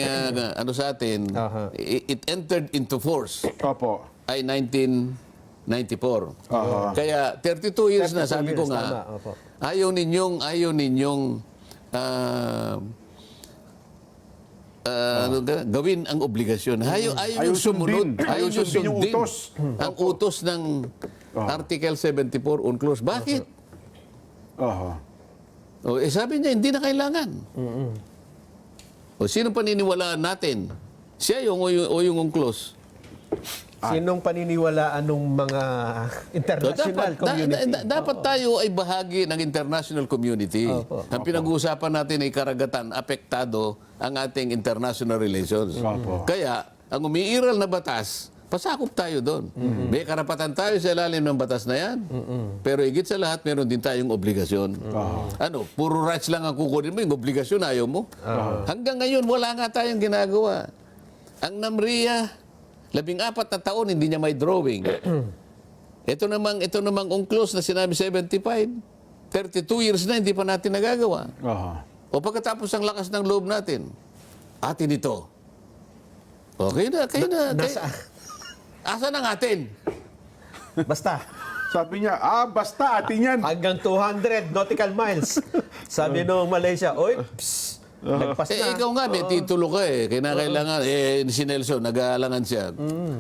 ano sa atin, it entered into force Opo. ay 1994. Kaya 32 years na, 32 sabi ko years, nga, tama, opo. ayaw ninyong gawin ang obligasyon. Ayaw Ayaw yung sumunod. sundin. Ayaw Ayaw sundin yung sundin utos. ang utos ng Article 74 UNCLOS. Bakit? Sabi niya, hindi na kailangan. Sino paniniwalaan natin? Siya o yung UNCLOS? Sinong paniniwalaan ng mga international community? Dapat tayo ay bahagi ng international community. Ang pinag-uusapan natin ay karagatan, apektado ang ating international relations. Kaya, ang umiiral na batas, pasakop tayo doon. May karapatan tayo sa ilalim ng batas na yan. Pero higit sa lahat, meron din tayong obligasyon. Ano, puro rights lang ang kukunin mo, yung obligasyon ayaw mo. Hanggang ngayon, wala nga tayong ginagawa. Ang NAMRIA, 14 na taon, hindi niya may drawing. Ito namang UNCLOS na sinabi 75, 32 years na, hindi pa natin nagagawa. O pagkatapos ang lakas ng loob natin, atin ito. Okay na, kayo na. Asa ng atin? Basta. Sabi niya, basta atin yan. Hanggang 200 nautical miles. Sabi nung Malaysia, oy, psst, nagpas na. Ikaw nga, may titulo ka eh. Kailangan, si Nelson, nag-aalangan siya.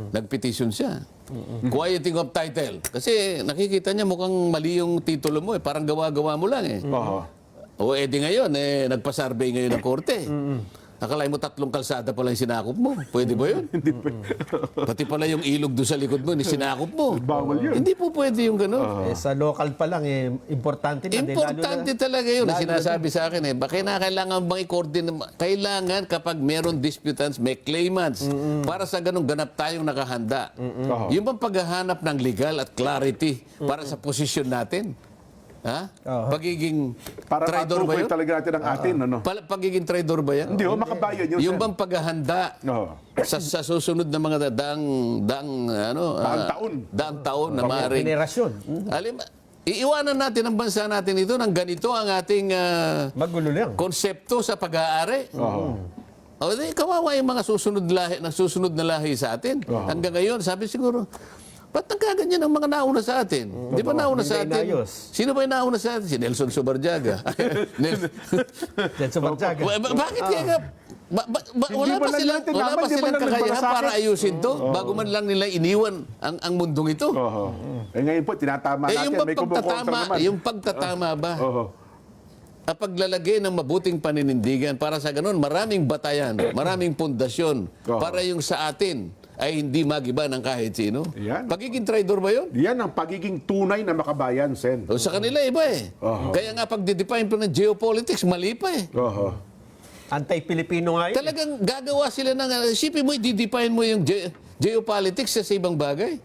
Nag-petition siya. Quieting of title. Kasi nakikita niya mukhang mali yung titulo mo eh. Parang gawa-gawa mo lang eh. O edi ngayon, nagpa-survey ngayon ng korte. Akala mo 3 kalsada pala yung sinakop mo. Pwede ba yun? Pati pala yung ilog doon sa likod mo, sinakop mo. Bawal yun. Hindi po pwede yung gano'n. Sa local pa lang, importante na. Importante talaga yun. Sinasabi sa akin kailangan bang i-coordinate? Kailangan kapag meron disputants, may claimants. Para sa ganung ganap tayong nakahanda. Yung bang paghahanap ng legal at clarity para sa posisyon natin. Ha? Pagiging Para traidor ba matukoy yun? talaga natin ang atin, ano? Pagiging traidor ba yan? Hindi, makabayan yun. Yung Sen. bang paghahanda sa susunod na mga daang taon na maaaring Generasyon. iiwanan natin ang bansa natin ito ng ganito ang ating Magulo lang. konsepto sa pag-aari. O di, kawawa yung mga susunod na lahi sa atin. Hanggang ngayon, sabi siguro, ba't nagkaganyan ang mga nauna sa atin? Di ba nauna sa Hindi atin? inayos. Sino ba yung nauna sa atin? Si Nelson Subarjaga. Sa Barjaga. Bakit kaya wala Hindi pa man lang silang, natin wala naman, pa di ba silang lang kakayahan nagmalasakit? para ayusin to bago man lang nila iniwan ang mundong ito. Ngayon po, tinatama natin. May kumukontra naman. Yung pagtatama ba? At paglalagay ng mabuting paninindigan para sa ganun, maraming batayan, maraming pundasyon para yung sa atin ay hindi magiba ng kahit sino. Yan. Pagiging traidor ba yun? Yan ang pagiging tunay na makabayan, Sen. O sa kanila iba eh. Kaya nga pag-define pa ng geopolitics, mali pa eh. Anti-Pilipino nga yun. Talagang gagawa sila ng, isipin mo, i-define mo yung geopolitics sa ibang bagay.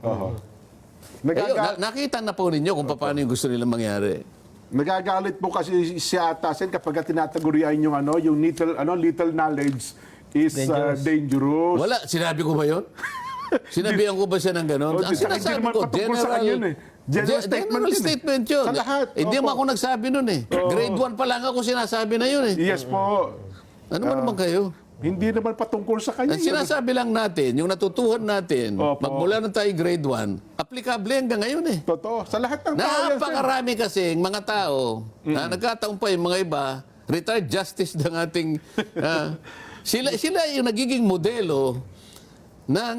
Ayun, nakita na po ninyo kung paano yung gusto nilang mangyari. Nagagalit po kasi si Atasen kapag tinatagurian yung yung little knowledge is dangerous. Wala, sinabi ko ba yun? Sinabihan ko ba siya ng gano'n? Ang sinasabi ko, general statement yun. Sa lahat. Hindi mo ako nagsabi nun eh. Grade 1 pa lang ako sinasabi na yun eh. Yes po. Ano man naman kayo? Hindi naman patungkol sa kanya. Ang sinasabi lang natin, yung natutuhan natin, Opo. magmula na tayo grade 1, aplikable hanggang ngayon eh. Totoo. Sa lahat ng tao yan, Sen. Napakarami kasi mga tao, na nagkataon pa yung mga iba, retired justice ng ating, sila yung nagiging modelo ng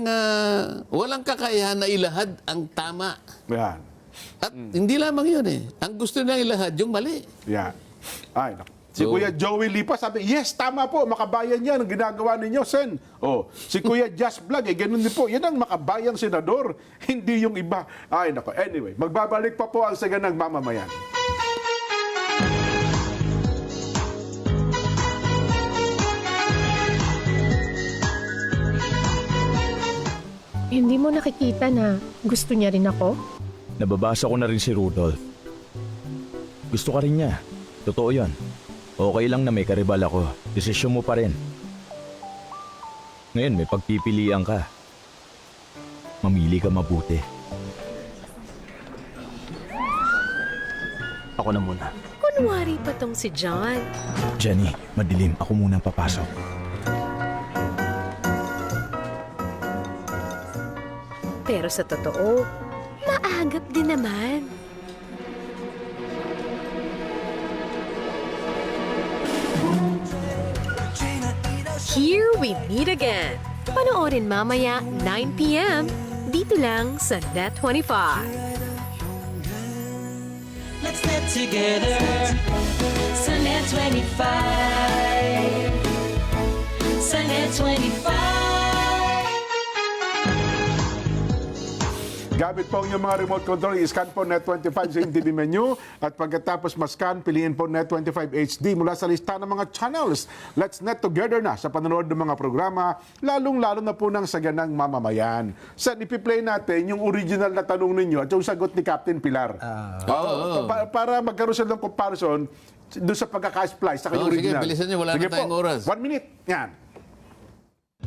walang kakayahan na ilahad ang tama. Yan. At hindi lamang yun eh. Ang gusto nilang ilahad, yung mali. Yan. Ay, naku. Si So- Kuya Joey Lipa sabi, yes, tama po, makabayan yan ang ginagawa ninyo, Sen. Oh, si Kuya Just Vlog, ganun din po. Yan ang makabayang senador, hindi yung iba. Ay, nako. Anyway, magbabalik pa po ang Saganang Mamamayan. Hindi mo nakikita na gusto niya rin ako? Nababasa ko na rin si Rudolph. Gusto ka rin niya. Totoo yan. Okay lang na may karibal ako. Desisyon mo pa rin. Ngayon may pagpipilian ka. Mamili ka mabuti. Ako na muna. Kunwari pa tong si John. Jenny, madilim. Ako muna ang papasok. Pero sa totoo, maagap din naman. Here we meet again. Panoorin mamaya 9 p.m. dito lang sa Net25. Let's net together. Sa Net25. Sa Net25. Gamit po ang inyong mga remote control, i-scan po Net25 sa inyong TV menu at pagkatapos ma-scan, piliin po Net25 HD mula sa lista ng mga channels. Let's net together na sa panonood ng mga programa, lalong-lalo na po ng Saganang Mamamayan. Sa ipi-play natin yung original na tanong ninyo at yung sagot ni Captain Pilar. Para magkaroon sila ng comparison doon sa pagkaka-splice sa kanyang Sige, original. bilisan niyo, wala na tayong oras. 1 minute. Yan.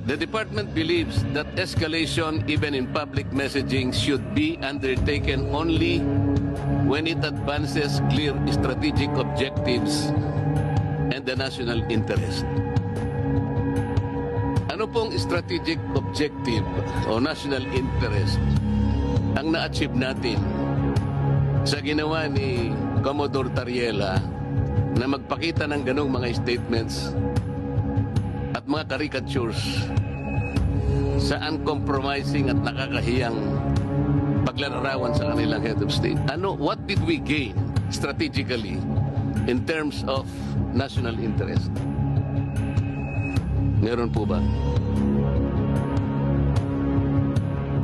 The department believes that escalation, even in public messaging, should be undertaken only when it advances clear strategic objectives and the national interest. Ano pong strategic objective o national interest ang na-achieve natin sa ginawa ni Commodore Tariela na magpakita ng ganong mga statements at mga caricatures sa uncompromising at nakakahiyang paglalarawan sa kanilang head of state. What did we gain strategically in terms of national interest? Meron po ba?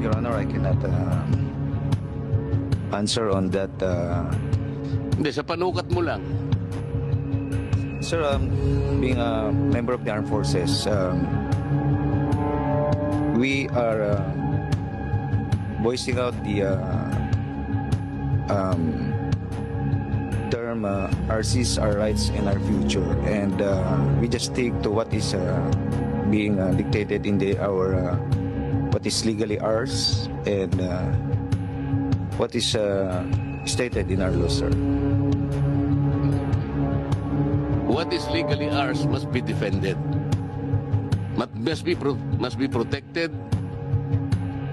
Your Honor, I cannot answer on that. Hindi, sa panukat mo lang. Sir, being a member of the armed forces, we are voicing out the term RCs, our rights, and our future, and we just stick to what is being dictated in our what is legally ours and what is stated in our law, sir. What is legally ours must be defended. Must be protected,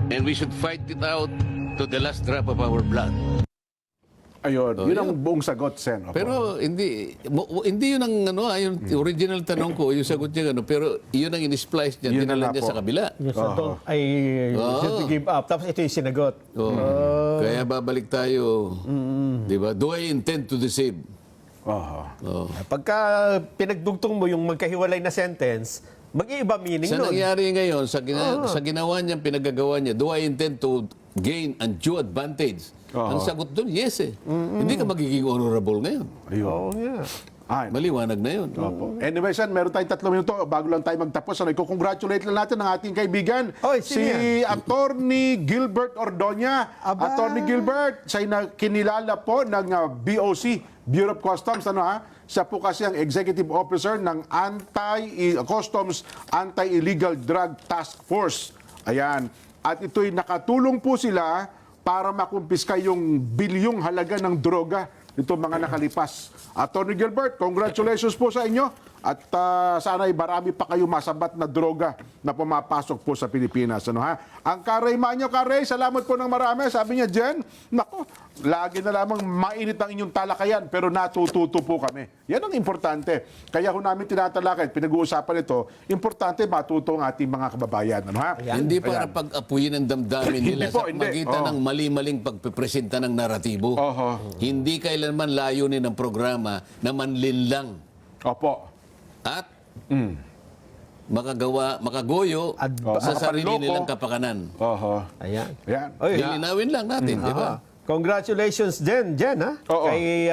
and we should fight it out to the last drop of our blood. Ayun, yun ang yun. buong sagot, Sen. Opo. Pero hindi yun ang yung original tanong ko, yung sagot niya pero yun ang in-splice niya, Yun na dinala nga niya po. sa kabila. Yung sagot ay to give up. Tapos ito yung sinagot. Kaya babalik tayo. Di ba? Do I intend to deceive? Pagka pinagdugtong mo yung magkahiwalay na sentence, mag-iiba meaning Sa nun. nangyari ngayon, sa ginawa niyang pinagagawa niya, do I intend to gain undue advantage? Ang sagot doon, yes eh. Hindi ka magiging honorable ngayon. Ayun. Oo nga. Ay, Maliwanag na yun. Opo. Anyway, Sen, meron tayong 3 minuto bago lang tayo magtapos. Iko-congratulate lang natin ang ating kaibigan, Oy, si sino yan? Attorney Gilbert Ordoña. Aba. Attorney Gilbert, siya kinilala po ng BOC, Bureau of Customs. Siya po kasi ang Executive Officer ng Customs Anti-Illegal Drug Task Force. Ayan. At ito'y nakatulong po sila para makumpiska yung bilyong halaga ng droga ito mga nakalipas. Attorney Gilbert, congratulations po sa inyo At sana'y marami pa kayo masabat na droga na pumapasok po sa Pilipinas. Ano, ha? Ang Karay Manyo, Karay, salamat po ng marami. Sabi niya, Jen, nako, lagi na lamang mainit ang inyong talakayan pero natututo po kami. Yan ang importante. Kaya kung namin tinatalakay, pinag-uusapan ito, importante matuto ang ating mga kababayan. Ano, ha? Hindi para pag-apuyin ang damdamin nila Hindi po, sa hindi. magitan ng mali-maling pagpipresenta ng naratibo. Oho. Hindi kailanman layunin ng programa na manlinlang Opo. at makagoyo sa sarili makapanloko. nilang kapakanan. Oho. Ayan. Yan. Oy, Lilinawin lang natin, di ba? Congratulations din, Jen, ha? Oo. Kay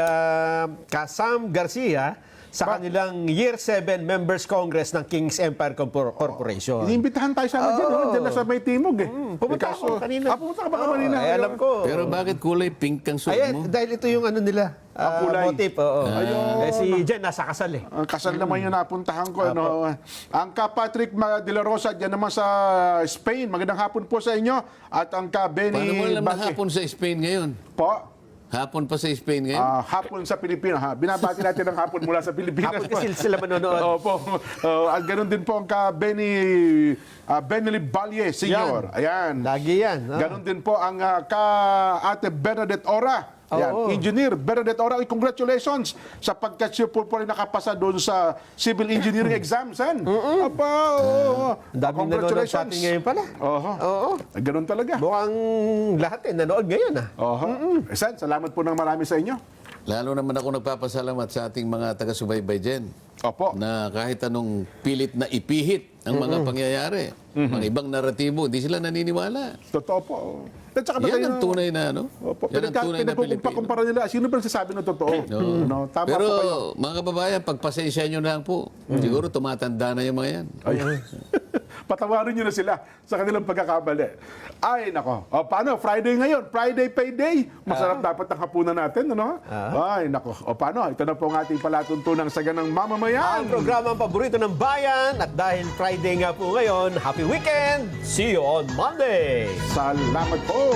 Kasam Garcia sa kanilang Year 7 Members Congress ng King's Empire Corporation. Iniimbitahan tayo sana dyan. Oo. Diyan na sa may timog eh. Pumunta Kaso- ako kanina. Pumunta ka ba Oo, kanina? ay, alam ko. Pero bakit kulay pink ang suot Ayan, mo? dahil ito yung ano nila. Ang kulay. Motif, oo. Eh, si Jen nasa kasal eh. Ang kasal naman yung napuntahan ko. Ano. Ang ka Patrick De La Rosa, dyan naman sa Spain. Magandang hapon po sa inyo. At ang ka Benny Paano mo alam na Balke. hapon sa Spain ngayon? Po. Hapon pa sa Spain ngayon? Hapon sa Pilipinas. Ha? Binabati natin ang hapon mula sa Pilipinas. Hapon kasi sila manonood. Opo. At ganun din po ang ka Benny Balye, Senior. Ayan. Lagi yan. Ganon din po ang ka Ate Bernadette Ora. Yan. Oo. Engineer Bernadette Ora, congratulations sapagkat siya po rin nakapasa doon sa civil engineering exams. Apa, oo. Ang daming nanonood sa atin ngayon pala. Oho. Oo. Ganon talaga. Mukhang lahat nanood ngayon ah. Oho. San, salamat po ng marami sa inyo. Lalo naman ako nagpapasalamat sa ating mga taga-subaybay dyan Opo. na kahit anong pilit na ipihit ang mga pangyayari, mga ibang naratibo, hindi sila naniniwala. Totoo po. At saka Yan ang tunay na, ano? Opo. Yan ang tunay na Pilipino. Pinagkukumpara nila. Sino ba nagsasabi ng totoo? No, tama Pero po kayo. mga kababayan, pagpasensya nyo na lang po. Siguro tumatanda na yung mga yan. Patawarin nyo na sila sa kanilang pagkakamali. Ay, nako. O, paano? Friday ngayon. Friday payday. Masarap dapat ang hapunan natin, ano? Ay, nako. O, paano? Ito na po ang ating palatuntunang saganang mamamayan. Ang programa ang paborito ng bayan at dahil Friday nga po ngayon, happy weekend! See you on Monday! Salamat po.